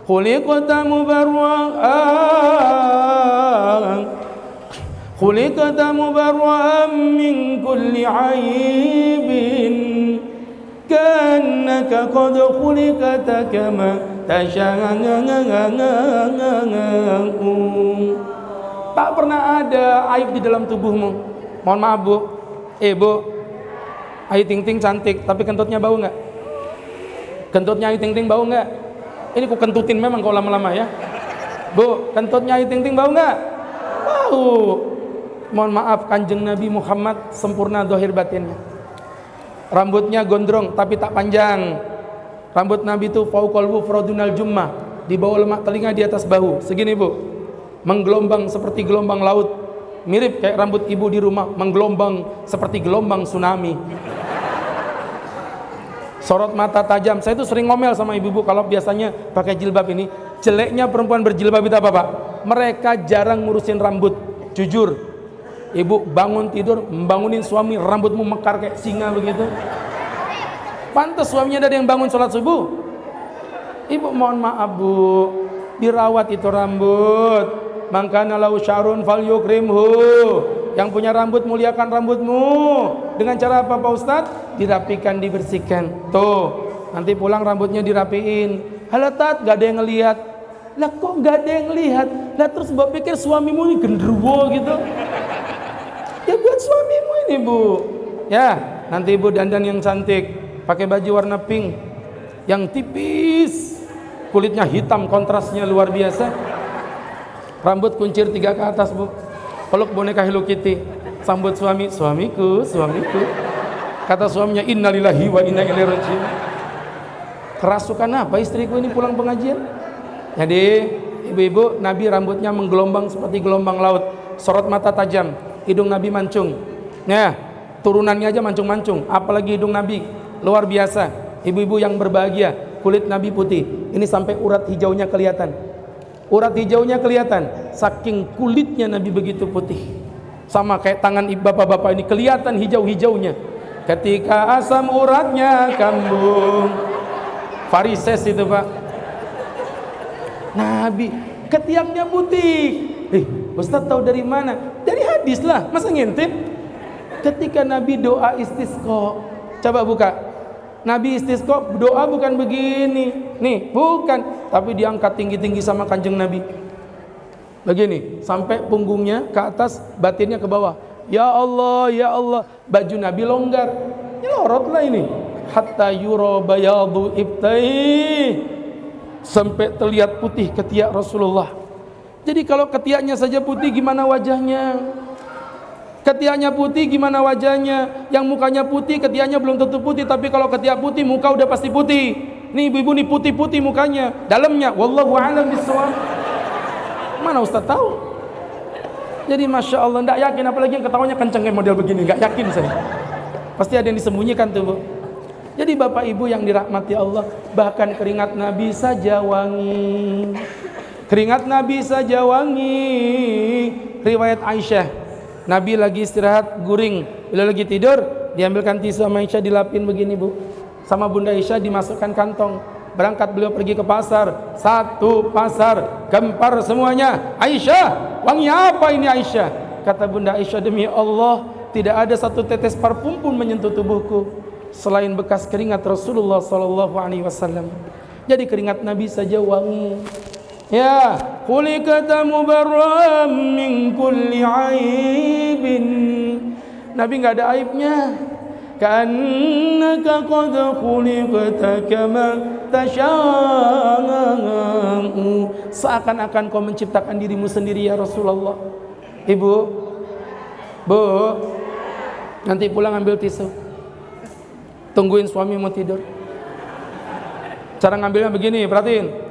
Khuliqta mubarra'an min kulli 'aibin kannaka qad khuliqta kama tasha'u. Tak pernah ada aib di dalam tubuhmu. Mohon maaf Bu, Bu, Ayu Ting Ting cantik, tapi kentutnya bau nggak? Kentutnya Ayu Ting Ting bau nggak? Ini ku kentutin memang kalau lama-lama ya. Bu, kentutnya Ayu Ting Ting bau nggak? Bau. Mohon maaf, Kanjeng Nabi Muhammad sempurna zahir batinnya. Rambutnya gondrong tapi tak panjang. Rambut Nabi itu fauqal wufradunal jummah, di bawah lemak telinga, di atas bahu. Segini Bu, menggelombang seperti gelombang laut. Mirip kayak rambut ibu di rumah, menggelombang seperti gelombang tsunami. Sorot mata tajam. Saya tuh sering ngomel sama ibu-ibu kalau biasanya pakai jilbab ini. Jeleknya perempuan berjilbab itu apa Pak? Mereka jarang ngurusin rambut. Jujur, ibu bangun tidur membangunin suami, rambutmu mekar kayak singa begitu. Pantas suaminya ada yang bangun sholat subuh. Ibu mohon maaf Bu, dirawat itu rambut. Mangkana lau syarun fal yukrimhu. Yang punya rambut muliakan rambutmu. Dengan cara apa Pak Ustadz? Dirapikan, dibersihkan. Tuh, nanti pulang rambutnya dirapiin. Halatat, gak ada yang ngelihat. Lah kok gak ada yang ngelihat? Lah terus Mbak pikir suamimu ini genderuwo gitu? Ya buat suamimu ini Bu. Ya, nanti Ibu dandan yang cantik, pakai baju warna pink yang tipis, kulitnya hitam, kontrasnya luar biasa. Rambut kuncir 3 ke atas Bu, peluk boneka Hello Kitty, sambut suami, suamiku, suamiku. Kata suaminya, innalillahi wa inna ilaihi raji'un. Kerasukan apa istriku ini pulang pengajian? Jadi ibu-ibu, Nabi rambutnya menggelombang seperti gelombang laut, sorot mata tajam, hidung Nabi mancung. Nah, turunannya aja mancung-mancung, apalagi hidung Nabi luar biasa. Ibu-ibu yang berbahagia, kulit Nabi putih, ini sampai urat hijaunya kelihatan. Urat hijaunya kelihatan, saking kulitnya Nabi begitu putih. Sama kayak tangan bapak-bapak ini kelihatan hijau-hijaunya. Ketika asam uratnya kambung, varises itu Pak. Nabi ketiaknya putih. Ustaz tahu dari mana? Dari hadis lah, masa ngintip? Ketika Nabi doa istisqa, coba buka. Nabi istisqa doa bukan begini, nih bukan, tapi diangkat tinggi-tinggi sama Kanjeng Nabi. Begini, sampai punggungnya ke atas, batinnya ke bawah. Ya Allah, ya Allah, baju Nabi longgar, nyelorot lah ini. Hatta yura bayadu ibtai, sampai terlihat putih ketiak Rasulullah. Jadi kalau ketiaknya saja putih, gimana wajahnya? Ketiaknya putih, gimana wajahnya? Yang mukanya putih, ketiaknya belum tentu putih. Tapi kalau ketiak putih, muka udah pasti putih. Nih ibu-ibu nih putih-putih mukanya, dalamnya wallahu a'lam bishawab. Mana Ustaz tahu? Jadi Masya Allah, enggak yakin, apalagi yang ketawanya kenceng kayak model begini, enggak yakin saya. Pasti ada yang disembunyikan tuh Bu. Jadi Bapak Ibu yang dirahmati Allah, bahkan keringat Nabi saja wangi. Keringat Nabi saja wangi. Riwayat Aisyah, Nabi lagi istirahat guring, bila lagi tidur diambilkan tisu sama Aisyah, dilapin begini Bu, sama Bunda Aisyah dimasukkan kantong. Berangkat beliau pergi ke pasar, satu pasar gempar semuanya. Aisyah, wangi apa ini Aisyah? Kata Bunda Aisyah, demi Allah tidak ada satu tetes parfum pun menyentuh tubuhku selain bekas keringat Rasulullah SAW. Jadi keringat Nabi saja wangi. Ya, khuliqta mubarra'an min kulli aibin. Nabi enggak ada aibnya. Ka'annaka qad khuliqta kama tasha'u. Seakan-akan kau menciptakan dirimu sendiri ya Rasulullah. Ibu, Bu, nanti pulang ambil tisu. Tungguin suami mau tidur. Cara ngambilnya begini, perhatiin.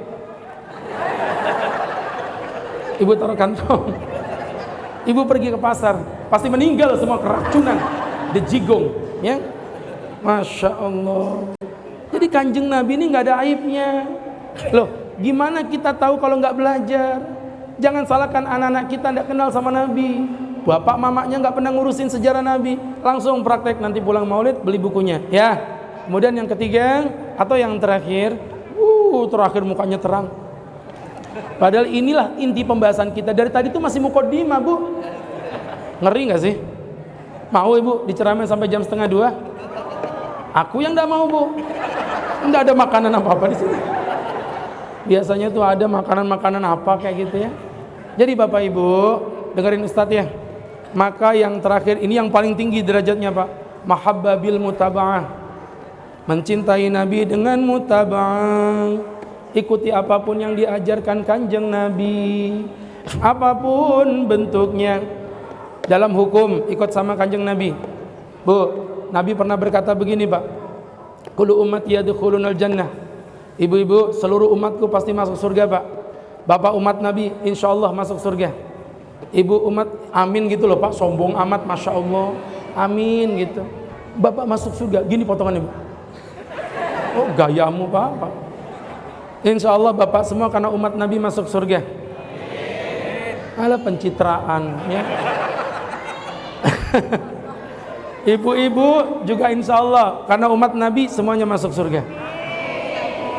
Ibu taruh kantong. Ibu pergi ke pasar, pasti meninggal semua keracunan, dejigong, ya. Masya Allah. Jadi kanjeng Nabi ini nggak ada aibnya. Loh, gimana kita tahu kalau nggak belajar? Jangan salahkan anak-anak kita nggak kenal sama Nabi. Bapak mamanya nggak pernah ngurusin sejarah Nabi. Langsung praktek nanti pulang maulid beli bukunya. Ya. Kemudian yang ketiga atau yang terakhir, terakhir mukanya terang. Padahal inilah inti pembahasan kita. Dari tadi tuh masih mukaddimah, Bu. Ngeri nggak sih? Mau Ibu diceramain sampai jam 1:30? Aku yang nggak mau, Bu. Nggak ada makanan apa-apa di sini. Biasanya tuh ada makanan-makanan apa kayak gitu ya. Jadi Bapak Ibu, dengerin Ustadz ya. Maka yang terakhir ini yang paling tinggi derajatnya Pak. Mahabbah bil mutaba'ah. Mencintai Nabi dengan mutaba'ah. Ikuti apapun yang diajarkan kanjeng Nabi. Apapun bentuknya. Dalam hukum ikut sama kanjeng Nabi. Bu, Nabi pernah berkata begini Pak. Kullu ummati yadkhulunal jannah. Ibu-ibu, seluruh umatku pasti masuk surga Pak. Bapak umat Nabi insya Allah masuk surga. Ibu umat amin gitu loh Pak. Sombong amat, Masya Allah. Amin gitu. Bapak masuk surga. Gini potongan Ibu. Oh gayamu Pak. Insya Allah Bapak semua karena umat Nabi masuk surga. Alah pencitraan ya. Ibu-ibu juga insya Allah karena umat Nabi semuanya masuk surga.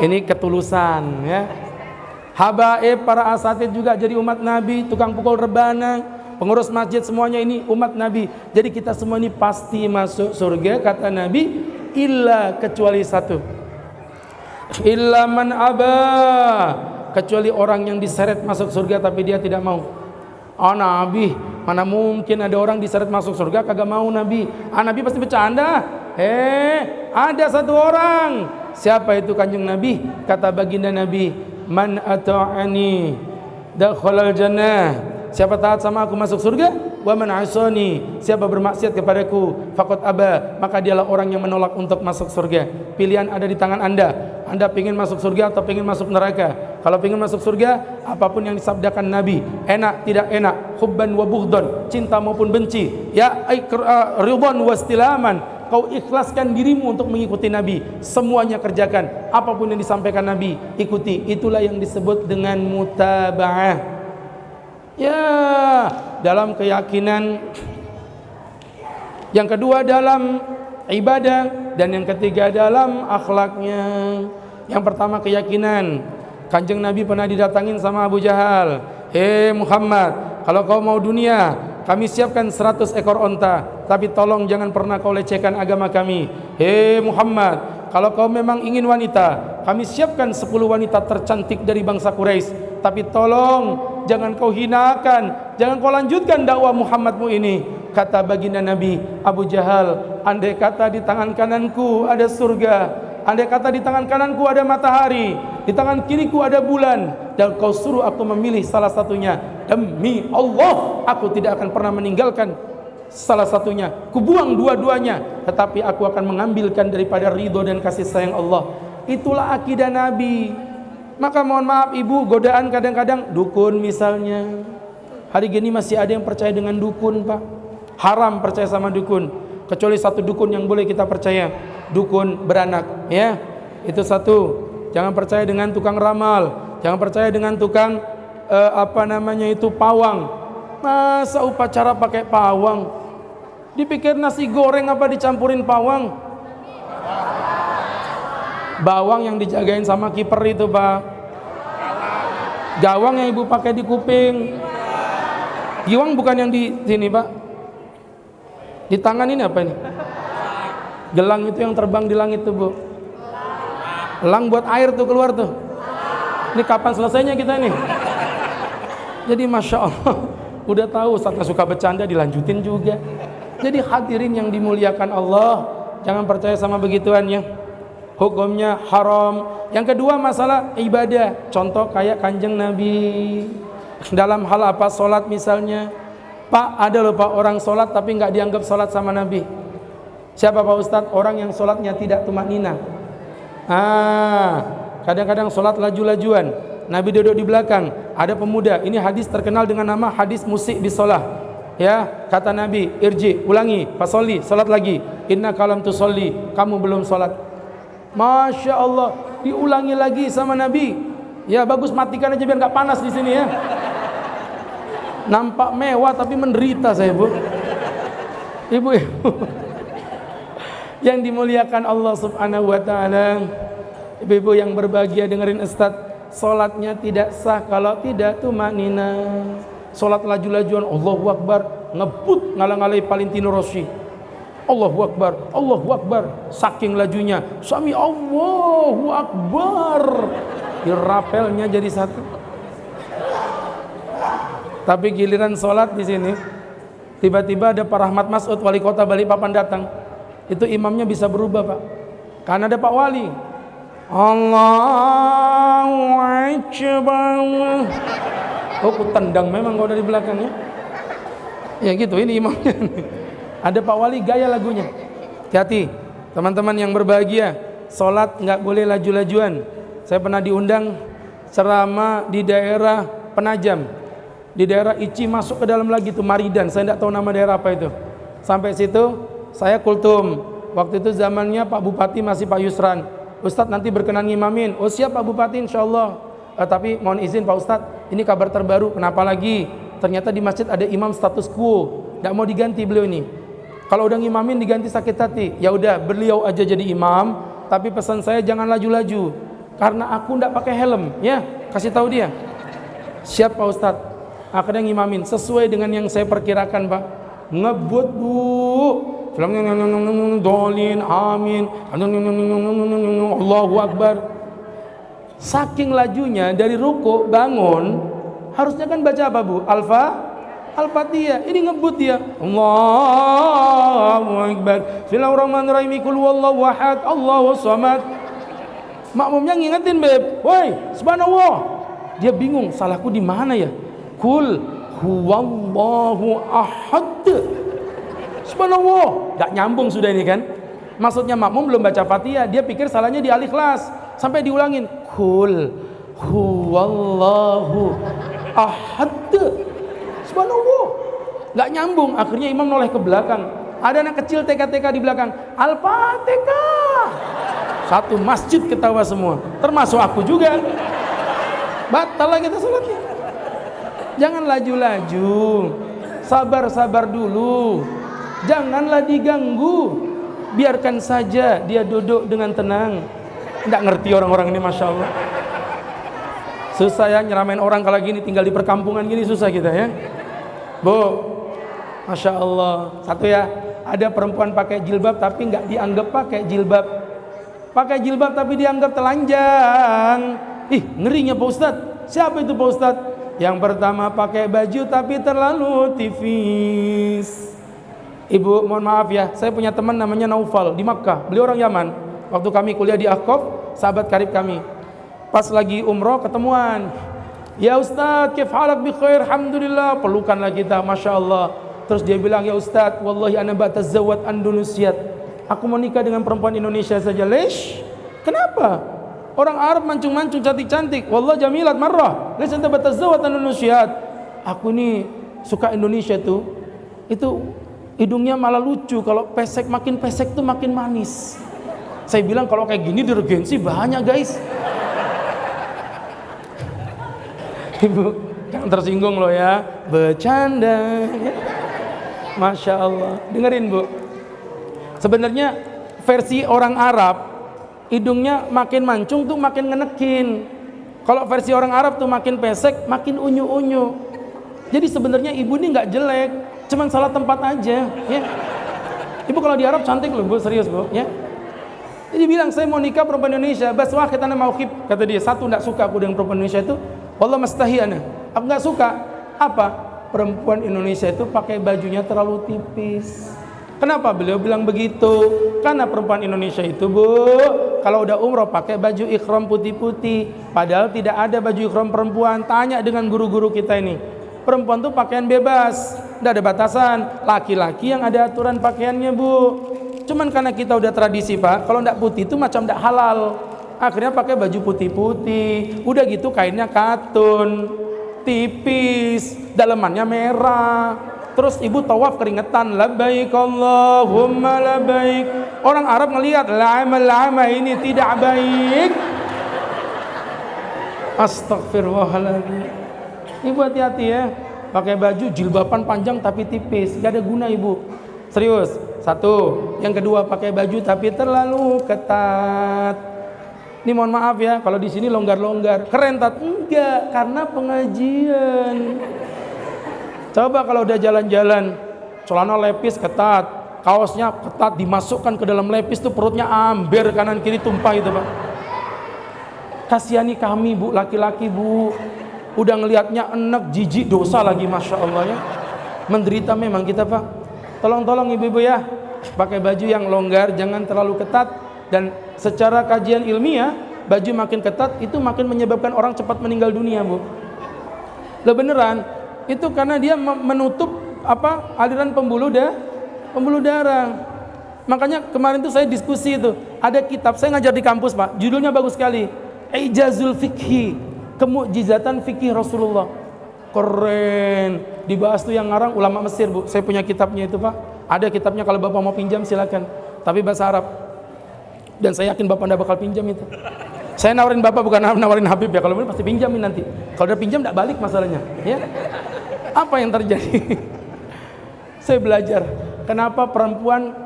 Ini ketulusan ya. Habaib para asatid juga jadi umat Nabi. Tukang pukul rebana, pengurus masjid semuanya ini umat Nabi. Jadi kita semua ini pasti masuk surga kata Nabi. Illa kecuali satu. Illa man abah, kecuali orang yang diseret masuk surga tapi dia tidak mau. Nabi, mana mungkin ada orang diseret masuk surga kagak mau Nabi. Nabi pasti bercanda. Ada satu orang. Siapa itu kanjeng Nabi? Kata baginda Nabi, man ata'ani dakhalal jannah. Siapa taat sama aku masuk surga? Wa man asani, siapa bermaksiat kepadaku faqad aba, maka dialah orang yang menolak untuk masuk surga. Pilihan ada di tangan Anda. Anda ingin masuk surga atau ingin masuk neraka? Kalau ingin masuk surga, apapun yang disabdakan Nabi, enak tidak enak, hubban wa bughdon, cinta maupun benci, ya ridwan wa istilaman, kau ikhlaskan dirimu untuk mengikuti Nabi, semuanya kerjakan. Apapun yang disampaikan Nabi, ikuti. Itulah yang disebut dengan mutaba'ah. Ya, dalam keyakinan. Yang kedua dalam ibadah, dan yang ketiga dalam akhlaknya. Yang pertama keyakinan. Kanjeng Nabi pernah didatangin sama Abu Jahal. Muhammad, kalau kau mau dunia, kami siapkan 100 ekor onta, tapi tolong jangan pernah kau lecehkan agama kami. Muhammad, kalau kau memang ingin wanita, kami siapkan 10 wanita tercantik dari bangsa Quraisy, tapi tolong jangan kau hinakan, jangan kau lanjutkan dakwah Muhammadmu ini. Kata baginda Nabi, Abu Jahal, andai kata di tangan kananku ada surga, andai kata di tangan kananku ada matahari, di tangan kiriku ada bulan, dan kau suruh aku memilih salah satunya, demi Allah aku tidak akan pernah meninggalkan salah satunya, kubuang dua-duanya, tetapi aku akan mengambilkan daripada ridho dan kasih sayang Allah. Itulah akidah Nabi. Maka mohon maaf ibu, godaan kadang-kadang dukun misalnya. Hari gini masih ada yang percaya dengan dukun Pak. Haram percaya sama dukun. Kecuali satu dukun yang boleh kita percaya, dukun beranak ya. Itu satu. Jangan percaya dengan tukang ramal, jangan percaya dengan tukang pawang. Masa upacara pakai pawang? Dipikir nasi goreng apa dicampurin pawang? Bawang yang dijagain sama kiper itu Pak. Gawang yang ibu pakai di kuping. Giwang bukan yang di sini Pak. Di tangan ini apa ini? Gelang itu yang terbang di langit tuh Bu. Elang buat air tuh keluar tuh. Ini kapan selesainya kita ini? Jadi Masya Allah, udah tahu Ustaz suka bercanda dilanjutin juga. Jadi hadirin yang dimuliakan Allah, jangan percaya sama begituannya. Hukumnya haram. Yang kedua masalah ibadah. Contoh kayak kanjeng Nabi. Dalam hal apa? Sholat misalnya. Pak, ada loh Pak orang sholat tapi nggak dianggap sholat sama Nabi. Siapa Pak Ustadz? Orang yang sholatnya tidak tumanina. Kadang-kadang sholat laju-lajuan. Nabi duduk di belakang. Ada pemuda. Ini hadis terkenal dengan nama hadis musik bisolah. Ya, kata Nabi, irji, ulangi, fasolli, salat lagi. Inna kalam tusolli, kamu belum salat. Masya Allah, diulangi lagi sama Nabi. Ya bagus, matikan aja biar nggak panas di sini ya. Nampak mewah tapi menderita saya, Bu. Ibu-ibu yang dimuliakan Allah Subhanahu wa taala, ibu-ibu yang berbahagia, dengerin Ustaz, salatnya tidak sah kalau tidak tumanina. Salat laju-lajuan, Allahu Akbar, ngebut ngalang-alai Valentino Rossi. Allahu Akbar, Allahu Akbar, saking lajunya, suami Allahu Akbar, dirapelnya jadi satu. Tapi giliran sholat di sini, tiba-tiba ada Pak Rahmat Masud, wali kota Balikpapan datang. Itu imamnya bisa berubah, Pak, karena ada Pak Wali. Allahu Akbar. Oh, ku tendang memang kalau dari belakangnya. Ya gitu, ini imamnya. Ada Pak Wali gaya lagunya. Hati-hati, teman-teman yang berbahagia, sholat nggak boleh laju-lajuan. Saya pernah diundang ceramah di daerah Penajam, di daerah Ici, masuk ke dalam lagi tuh Maridan. Saya nggak tahu nama daerah apa itu. Sampai situ saya kultum. Waktu itu zamannya Pak Bupati masih Pak Yusran. Ustadz nanti berkenan ngimamin. Oh siap Pak Bupati, insya Allah. Tapi mohon izin Pak Ustadz, ini kabar terbaru. Kenapa lagi? Ternyata di masjid ada imam status quo, nggak mau diganti beliau ini. Kalau udah ngimamin diganti sakit hati. Ya udah, beliau aja jadi imam. Tapi pesan saya jangan laju-laju, karena aku nggak pakai helm. Ya, kasih tahu dia. Siap Pak Ustadz. Akhirnya ngimamin sesuai dengan yang saya perkirakan, Pak. Ngebut Bu. Dolin, amin. Allahu Akbar. Saking lajunya dari ruku bangun, harusnya kan baca apa Bu? Al-Fatihah. Ini ngebut dia. Allahu Akbar. Bismillahirrahmanirrahim. Qul huwallahu ahad, Allahu samad. Makmumnya ngingetin, Beb. Woi, subhanallah. Dia bingung, salahku di mana ya? Qul huwallahu ahad. Subhanallah. Gak nyambung sudah ini kan? Maksudnya makmum belum baca Fatihah, dia pikir salahnya di al-Ikhlas. Sampai diulangin, Qul huwallahu ahad. Subhanallah. Gak nyambung. Akhirnya imam noleh ke belakang. Ada anak kecil TK-TK di belakang. Al-Fatihah. Satu masjid ketawa semua, termasuk aku juga. Batal lah kita sholatnya. Jangan laju-laju, sabar-sabar dulu. Janganlah diganggu. Biarkan saja dia duduk dengan tenang. Nggak ngerti orang-orang ini, Masya Allah. Susah ya nyeramain orang kalau gini, tinggal di perkampungan gini susah kita ya. Bu, Masya Allah. Satu ya, ada perempuan pakai jilbab tapi nggak dianggap pakai jilbab. Pakai jilbab tapi dianggap telanjang. Ih, ngerinya Pak Ustadz. Siapa itu Pak Ustadz? Yang pertama pakai baju tapi terlalu tipis. Ibu, mohon maaf ya, saya punya teman namanya Naufal di Makkah. Beliau orang Yaman. Waktu kami kuliah di Ahqaf, sahabat karib kami. Pas lagi umroh ketemuan. Ya Ustadz, kif halak bi khair, alhamdulillah. Pelukanlah kita, Masya Allah. Terus dia bilang, ya Ustadz, wallahi ana batazawwad andalusiat. Aku mau nikah dengan perempuan Indonesia saja. Lesh? Kenapa? Orang Arab mancung-mancung cantik-cantik. Wallah jamilat marrah. Lesh anta batazawwad andalusiat. Aku nih suka Indonesia tuh. Itu hidungnya malah lucu. Kalau pesek, makin pesek tuh makin manis. Saya bilang kalau kayak gini di regensi banyak guys. Ibu, jangan tersinggung loh ya. Bercanda. Masya Allah. Dengerin Bu. Sebenarnya versi orang Arab, hidungnya makin mancung tuh makin ngenekin. Kalau versi orang Arab tuh makin pesek, makin unyu-unyu. Jadi sebenarnya ibu ini nggak jelek, cuman salah tempat aja. Ya. Ibu kalau di Arab cantik loh Bu, serius Bu. Ya. Jadi bilang saya mau nikah perempuan Indonesia, bas wah kita mau khib. Kata dia, satu nggak suka aku dengan perempuan Indonesia itu. Wallah mastahi ana. Aku nggak suka. Apa? Perempuan Indonesia itu pakai bajunya terlalu tipis. Kenapa beliau bilang begitu? Karena perempuan Indonesia itu Bu, kalau udah umroh pakai baju ikhram putih-putih. Padahal tidak ada baju ikhram perempuan. Tanya dengan guru-guru kita ini. Perempuan tuh pakaian bebas, tidak ada batasan. Laki-laki yang ada aturan pakaiannya Bu. Cuman karena kita udah tradisi Pak, kalau tidak putih itu macam tidak halal. Akhirnya pakai baju putih-putih. Udah gitu kainnya katun, tipis, dalemannya merah. Terus ibu tawaf keringetan, labbaik Allahumma labbaik. Orang Arab ngelihat lama ini tidak baik. Astagfirullahaladzim. Ibu hati-hati ya, pakai baju jilbaban panjang tapi tipis, gak ada guna ibu. Serius. Satu. Yang kedua, pakai baju tapi terlalu ketat. Ini mohon maaf ya, kalau di sini longgar-longgar. Keren tat? Enggak, karena pengajian. Coba kalau udah jalan-jalan, celana lepis ketat, kaosnya ketat, dimasukkan ke dalam lepis tuh perutnya amber kanan kiri tumpah itu Pak. Kasihani kami Bu, laki-laki Bu. Udah ngelihatnya enak, jijik, dosa lagi, Masya Allah ya. Menderita memang kita Pak. Tolong ibu-ibu ya, pakai baju yang longgar, jangan terlalu ketat. Dan secara kajian ilmiah, baju makin ketat itu makin menyebabkan orang cepat meninggal dunia Bu. Lah beneran, itu karena dia menutup aliran pembuluh darah. Makanya kemarin tuh saya diskusi itu, ada kitab saya ngajar di kampus Pak, judulnya bagus sekali, Ijazul Fikhi, Kemukjizatan Fikih Rasulullah. Keren, dibahas tuh yang ngarang ulama Mesir Bu. Saya punya kitabnya itu Pak, ada kitabnya, kalau Bapak mau pinjam silakan, tapi bahasa Arab. Dan saya yakin Bapak tidak bakal pinjam itu. Saya nawarin Bapak bukan nawarin Habib ya, kalau boleh pasti pinjamin nanti. Kalau udah pinjam tidak balik masalahnya ya. Apa yang terjadi? Saya belajar kenapa perempuan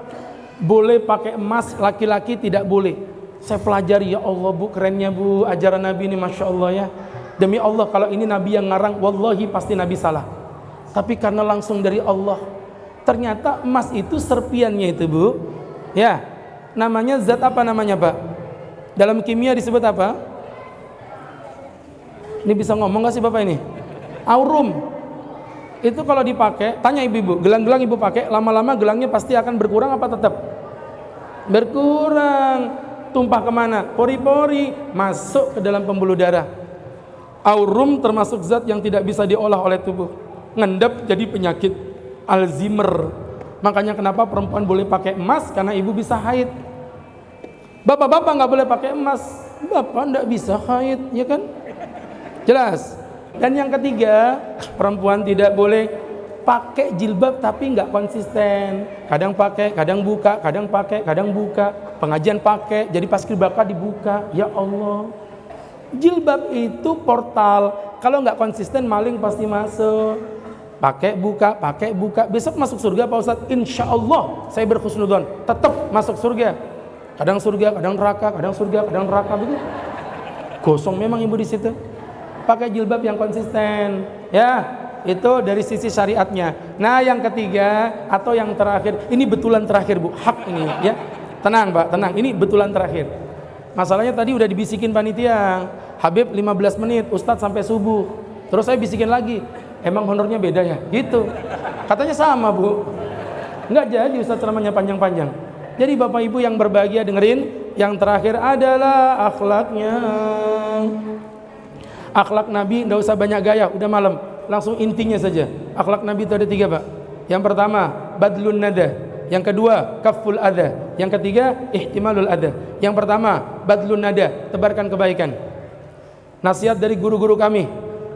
boleh pakai emas, laki-laki tidak boleh. Saya pelajari, ya Allah Bu, kerennya Bu ajaran Nabi ini, Masya Allah ya. Demi Allah kalau ini Nabi yang ngarang, wallahi pasti Nabi salah. Tapi karena langsung dari Allah, ternyata emas itu serpiannya itu Bu ya, namanya zat apa namanya Pak? Dalam kimia disebut apa? Ini bisa ngomong gak sih Bapak ini? Aurum. Itu kalau dipakai, tanya ibu-ibu, gelang-gelang ibu pakai, lama-lama gelangnya pasti akan berkurang apa tetap? Berkurang. Tumpah kemana? Pori-pori, masuk ke dalam pembuluh darah. Aurum termasuk zat yang tidak bisa diolah oleh tubuh, ngendap jadi penyakit Alzheimer. Makanya kenapa perempuan boleh pakai emas, karena ibu bisa haid. Bapak-bapak nggak boleh pakai emas, bapak nggak bisa haid, ya kan? Jelas. Dan yang ketiga, perempuan tidak boleh pakai jilbab tapi nggak konsisten. Kadang pakai, kadang buka, kadang pakai, kadang buka. Pengajian pakai, jadi pas kibakah dibuka. Ya Allah. Jilbab itu portal. Kalau nggak konsisten maling pasti masuk. Pakai buka. Besok masuk surga Pak Ustadz. Insya Allah saya berhusnudzon tetap masuk surga. Kadang surga, kadang neraka, kadang surga, kadang neraka begitu. Gosong memang ibu di situ. Pakai jilbab yang konsisten, ya. Itu dari sisi syariatnya. Nah yang ketiga atau yang terakhir, ini betulan terakhir Bu, hak ini ya. Tenang Pak, tenang. Ini betulan terakhir. Masalahnya tadi udah dibisikin panitia, Habib 15 menit, Ustadz sampai subuh. Terus saya bisikin lagi, emang honornya beda ya? Gitu. Katanya sama Bu. Enggak jadi Ustadz ceramahnya panjang-panjang. Jadi Bapak Ibu yang berbahagia dengerin, yang terakhir adalah akhlaknya. Akhlak Nabi enggak usah banyak gaya, udah malam. Langsung intinya saja. Akhlak Nabi itu ada 3 Pak. Yang pertama, badlun nada. Yang kedua, kaful adha. Yang ketiga, ihtimalul adha. Yang pertama, badlun nada, tebarkan kebaikan. Nasihat dari guru-guru kami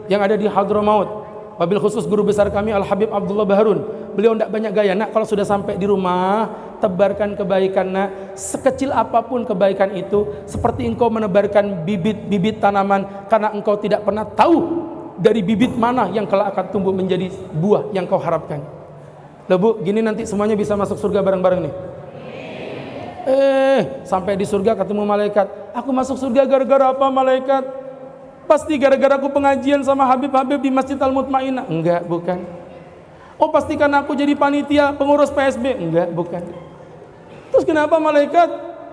yang ada di Hadramaut, wabil khusus guru besar kami Al-Habib Abdullah Baharun. Beliau tidak banyak gaya. Nak, kalau sudah sampai di rumah, tebarkan kebaikan nak. Sekecil apapun kebaikan itu, seperti engkau menebarkan bibit-bibit tanaman, karena engkau tidak pernah tahu dari bibit mana yang kelak akan tumbuh menjadi buah yang kau harapkan. Loh Bu, gini nanti semuanya bisa masuk surga bareng-bareng nih. Sampai di surga ketemu malaikat. Aku masuk surga gara-gara apa malaikat? Pasti gara-gara aku pengajian sama Habib-Habib di Masjid Al-Mutmainah. Enggak, bukan. Oh, pasti karena aku jadi panitia pengurus PSB. Enggak, bukan. Terus kenapa malaikat?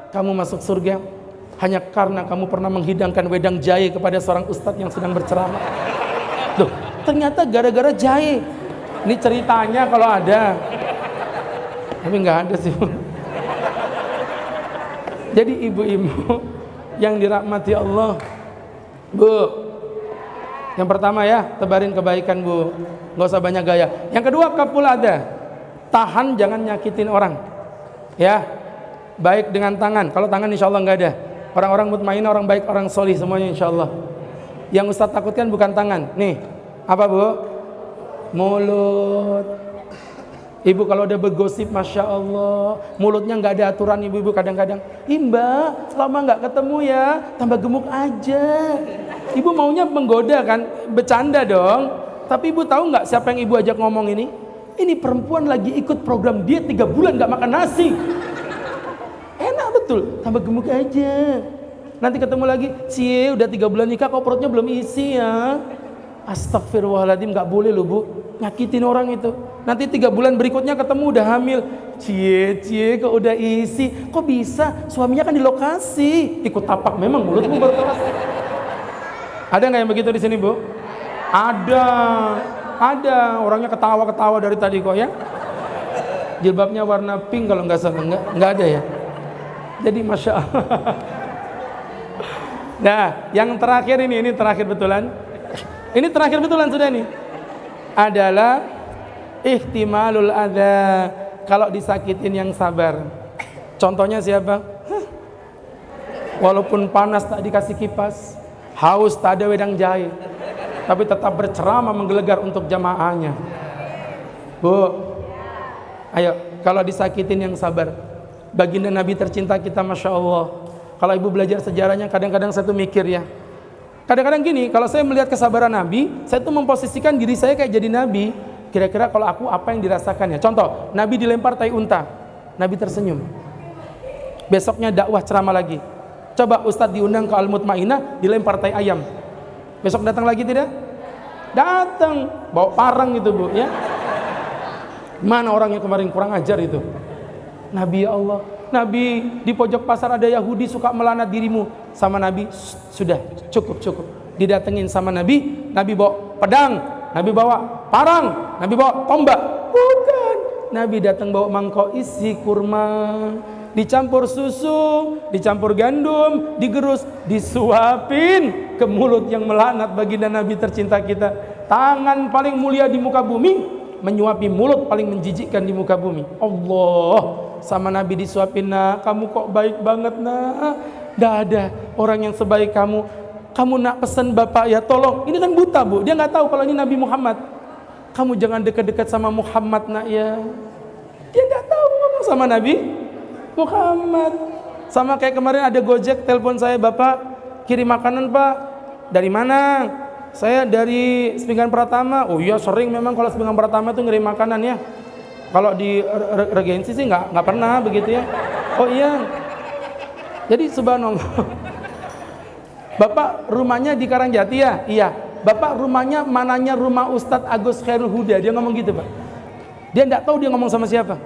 Kamu masuk surga hanya karena kamu pernah menghidangkan wedang jahe kepada seorang ustadz yang sedang berceramah. Loh, ternyata gara-gara jahe. Ini ceritanya kalau ada, tapi nggak ada sih. Jadi ibu-ibu yang dirahmati Allah, Bu, yang pertama ya, tebarin kebaikan Bu, nggak usah banyak gaya. Yang kedua, kaful ada, tahan jangan nyakitin orang, ya, baik dengan tangan. Kalau tangan insya Allah nggak ada. Orang-orang mutmainah, orang baik, orang solih semuanya insya Allah. Yang Ustadz takutkan bukan tangan, nih, apa Bu? Mulut. Ibu kalau udah bergosip, Masya Allah, mulutnya nggak ada aturan. Ibu-ibu kadang-kadang, Mbak, lama nggak ketemu ya, tambah gemuk aja. Ibu maunya menggoda kan, bercanda dong. Tapi ibu tahu nggak siapa yang ibu ajak ngomong ini? Ini perempuan lagi ikut program diet 3 bulan nggak makan nasi. Enak betul, tambah gemuk aja. Nanti ketemu lagi, cie udah 3 bulan nikah kok perutnya belum isi ya. Astagfirullahaladzim, nggak boleh loh bu, nyakitin orang itu. Nanti 3 bulan berikutnya ketemu udah hamil, cie kok udah isi, kok bisa? Suaminya kan di lokasi, ikut tapak memang mulutmu berkelas. Ada nggak yang begitu di sini bu? Ada orangnya ketawa dari tadi kok ya. Jilbabnya warna pink kalau nggak salah, nggak ada ya. Jadi Masya Allah. Nah, yang terakhir ini terakhir betulan. Ini terakhir betulan sudah nih. Adalah ihtimalul adza. Kalau disakitin yang sabar. Contohnya siapa? Walaupun panas tak dikasih kipas, haus tak ada wedang jahe, tapi tetap berceramah menggelegar untuk jamaahnya. Bu, ayo kalau disakitin yang sabar. Baginda Nabi tercinta kita, Masya Allah. Kalau ibu belajar sejarahnya, kadang-kadang saya tuh mikir ya. Kadang-kadang gini, kalau saya melihat kesabaran Nabi, saya tuh memposisikan diri saya kayak jadi Nabi. Kira-kira kalau aku apa yang dirasakannya? Contoh, Nabi dilempar tai unta, Nabi tersenyum. Besoknya dakwah ceramah lagi. Coba Ustadz diundang ke Al-Mutmainah, dilempar tai ayam. Besok datang lagi tidak? Datang, bawa parang gitu bu ya. Mana orangnya kemarin kurang ajar itu? Nabi ya Allah, Nabi di pojok pasar ada Yahudi suka melanat dirimu. Sama Nabi, sudah cukup. Didatengin sama Nabi, Nabi bawa pedang, Nabi bawa parang, Nabi bawa tombak. Bukan, Nabi datang bawa mangkok isi kurma, dicampur susu, dicampur gandum, digerus, disuapin ke mulut yang melanat baginda Nabi tercinta kita. Tangan paling mulia di muka bumi menyuapi mulut paling menjijikkan di muka bumi. Allah, sama Nabi disuapin, nak kamu kok baik banget nak, tidak ada orang yang sebaik kamu. Kamu nak pesan bapak ya tolong, ini kan buta bu, dia nggak tahu kalau ini Nabi Muhammad. Kamu jangan dekat-dekat sama Muhammad nak ya, dia nggak tahu ngomong sama Nabi Muhammad. Sama kayak kemarin ada Gojek telepon saya, bapak kirim makanan pak, dari mana? Saya dari Sepinggan Pratama. Oh iya sering memang kalau Sepinggan Pratama itu ngirim makanan ya. Kalau di Regensi sih nggak pernah begitu ya. Oh iya. Jadi subhanallah. Bapak rumahnya di Karangjati ya? Iya. Bapak rumahnya mananya rumah Ustadz Agus Khairul Huda? Dia ngomong gitu pak. Dia nggak tahu dia ngomong sama siapa.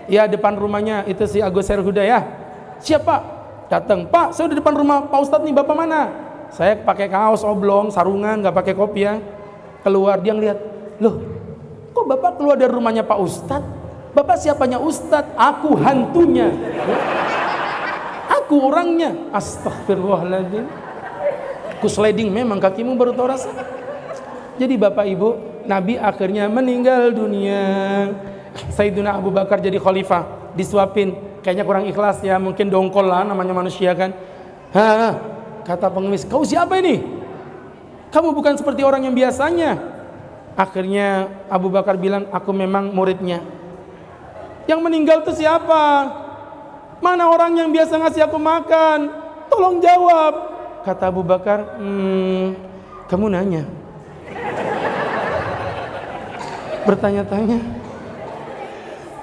Ya depan rumahnya itu si Agus Khairul Huda ya. Siapa? Datang. Pak, saya udah depan rumah Pak Ustadz nih. Bapak mana? Saya pakai kaos oblong, sarungan, nggak pakai kopiah. Keluar, dia ngeliat, loh, kok bapak keluar dari rumahnya Pak Ustadz? Bapak siapanya Ustadz? Aku hantunya, aku orangnya. Astagfirullahaladzim. Kusleding memang kakimu baru tahu rasa. Jadi bapak ibu, Nabi akhirnya meninggal dunia. Sayyidina Abu Bakar jadi khalifah, disuapin. Kayaknya kurang ikhlas ya, mungkin dongkol lah namanya manusia kan. Kata pengemis, kau siapa ini? Kamu bukan seperti orang yang biasanya. Akhirnya Abu Bakar bilang, aku memang muridnya. Yang meninggal itu siapa? Mana orang yang biasa ngasih aku makan? Tolong jawab. Kata Abu Bakar, kamu nanya. Bertanya-tanya,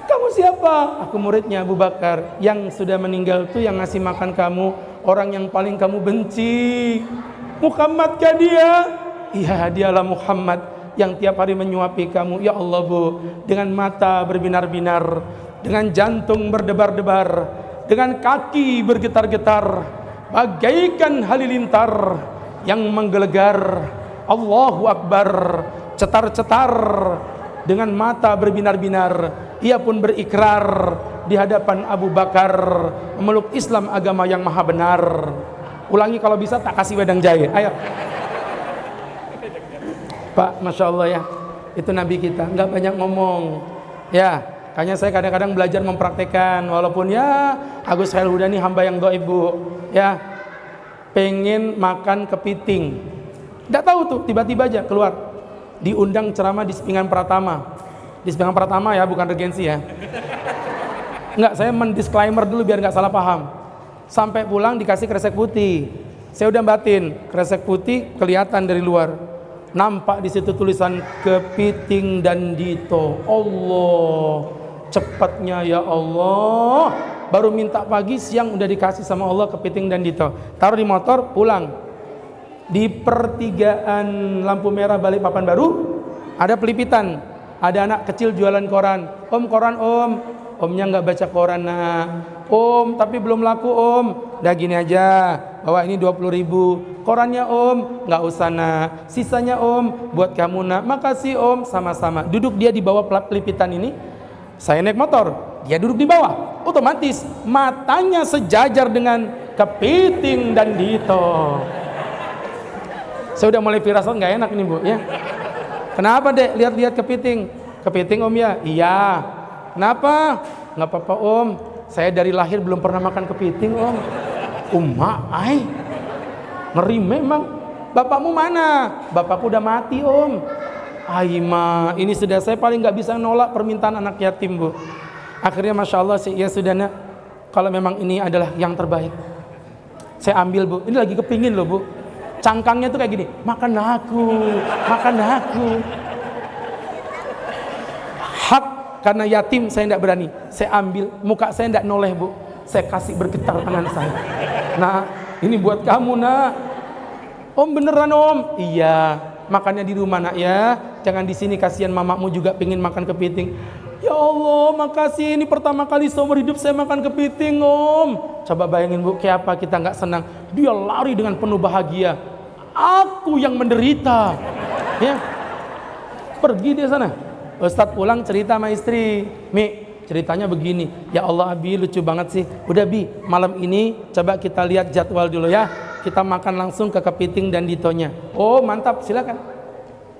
kamu siapa? Aku muridnya Abu Bakar. Yang sudah meninggal itu yang ngasih makan kamu, orang yang paling kamu benci. Muhammad kah dia? Iya, dialah Muhammad yang tiap hari menyuapi kamu. Ya Allah bu, dengan mata berbinar-binar, dengan jantung berdebar-debar, dengan kaki bergetar-getar, bagaikan halilintar yang menggelegar. Allahu Akbar, cetar-cetar, dengan mata berbinar-binar. Ia pun berikrar di hadapan Abu Bakar, memeluk Islam agama yang maha benar. Ulangi kalau bisa, tak kasih wedang jahe. Ayo Pak, Masya Allah ya, itu Nabi kita, nggak banyak ngomong ya. Kayaknya saya kadang-kadang belajar mempraktekkan, walaupun ya Agus Khairul Huda ini hamba yang doib bu ya, pengen makan kepiting, nggak tahu tuh tiba-tiba aja keluar, diundang ceramah di Sepinggan Pratama. Dispengan Pratama ya, bukan Regensi ya. Enggak, saya mendisclaimer dulu biar nggak salah paham. Sampai pulang dikasih kresek putih. Saya udah batin, kresek putih kelihatan dari luar. Nampak di situ tulisan Kepiting dan Dito. Allah, cepatnya ya Allah. Baru minta pagi, siang udah dikasih sama Allah Kepiting dan Dito. Taruh di motor, pulang. Di pertigaan lampu merah Balikpapan Baru ada pelipitan. Ada anak kecil jualan koran. Om, koran om. Omnya nggak baca koran nak. Om, tapi belum laku om. Udah gini aja, bawa ini 20.000. Korannya om, nggak usah nak. Sisanya om, buat kamu nak. Makasih om, sama-sama. Duduk dia di bawah pelipitan ini. Saya naik motor, dia duduk di bawah. Otomatis matanya sejajar dengan Kepiting dan Dito. Saya udah mulai firasat nggak enak nih bu ya. Kenapa dek? Lihat-lihat kepiting. Kepiting om ya? Iya. Kenapa? Nggak apa-apa om. Saya dari lahir belum pernah makan kepiting om. Ai. Ngeri memang. Bapakmu mana? Bapakku udah mati om. Aima, ini sudah saya paling nggak bisa nolak permintaan anak yatim bu. Akhirnya masya Allah sih ya sudah nak. Kalau memang ini adalah yang terbaik, saya ambil bu. Ini lagi kepingin loh bu. Cangkangnya tuh kayak gini, makan aku. Hak karena yatim saya tidak berani. Saya ambil, muka saya tidak noleh bu. Saya kasih bergetar tangan saya. Nah, ini buat kamu nak. Om beneran om? Iya. Makannya di rumah nak ya. Jangan di sini, kasihan mamamu juga pengen makan kepiting. Ya Allah, makasih. Ini pertama kali seumur hidup saya makan kepiting om. Coba bayangin bu, kayak apa kita nggak senang. Dia lari dengan penuh bahagia. Aku yang menderita. Ya. Pergi dia sana. Ustadz pulang cerita sama istri. Mi, ceritanya begini. Ya Allah Abi, lucu banget sih. Udah Bi, malam ini coba kita lihat jadwal dulu ya. Kita makan langsung ke Kepiting dan Ditonya. Oh mantap, silakan.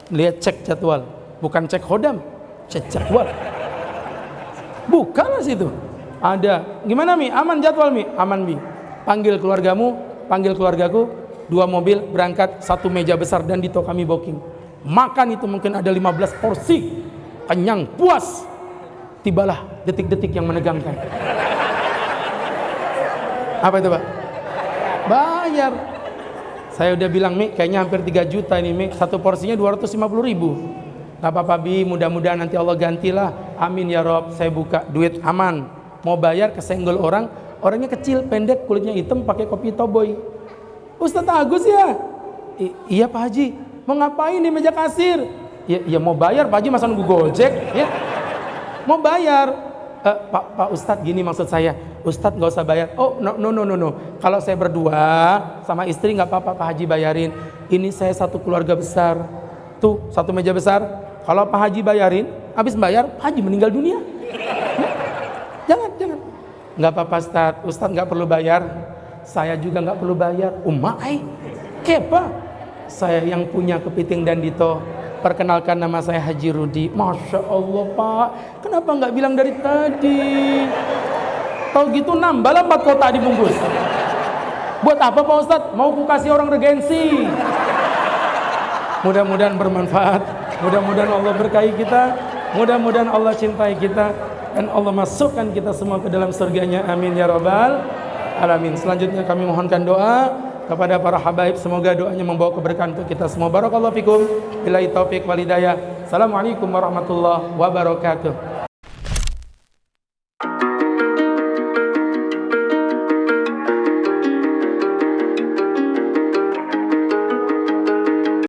Lihat cek jadwal. Bukan cek hodam, cek jadwal. Bukanlah situ. Ada. Gimana Mi? Aman jadwal Mi? Aman Bi. Panggil keluargamu, panggil keluargaku. 2 mobil berangkat, 1 meja besar dan Dito kami booking. Makan itu mungkin ada 15 porsi. Kenyang, puas. Tibalah detik-detik yang menegangkan. Apa itu Pak? Bayar. Saya udah bilang Mi, kayaknya hampir 3 juta ini Mi. 1 porsinya 250.000. Gak apa-apa Bi, mudah-mudahan nanti Allah gantilah. Amin ya Rob. Saya buka, duit aman. Mau bayar kesenggol orang. Orangnya kecil, pendek, kulitnya hitam, pakai kopi toboy. Ustadz Agus ya? Iya Pak Haji. Mau ngapain di meja kasir? Ya mau bayar Pak Haji, masa nunggu Gojek ya? Mau bayar. Pak Ustadz gini maksud saya. Ustadz gak usah bayar. Oh no. Kalau saya berdua sama istri gak apa-apa Pak Haji bayarin. Ini saya satu keluarga besar. Tuh 1 meja besar. Kalau Pak Haji bayarin, habis bayar Pak Haji meninggal dunia. Jangan. Gak apa-apa Ustadz gak perlu bayar. Saya juga gak perlu bayar. Kepa. Saya yang punya Kepiting dan Dito. Perkenalkan nama saya Haji Rudi. Masya Allah Pak, kenapa nggak bilang dari tadi? Tahu gitu nambahlah 4 kotak dibungkus. Buat apa Pak Ustadz? Mau ku kasih orang Regensi. Mudah-mudahan bermanfaat. Mudah-mudahan Allah berkahi kita. Mudah-mudahan Allah cintai kita. Dan Allah masukkan kita semua ke dalam surganya. Amin ya Rabbal Alamin. Selanjutnya kami mohonkan doa kepada para habaib, semoga doanya membawa keberkahan untuk kita semua. Barakallahu fikum. Billahi taufik wal hidayah. Assalamualaikum warahmatullahi wabarakatuh.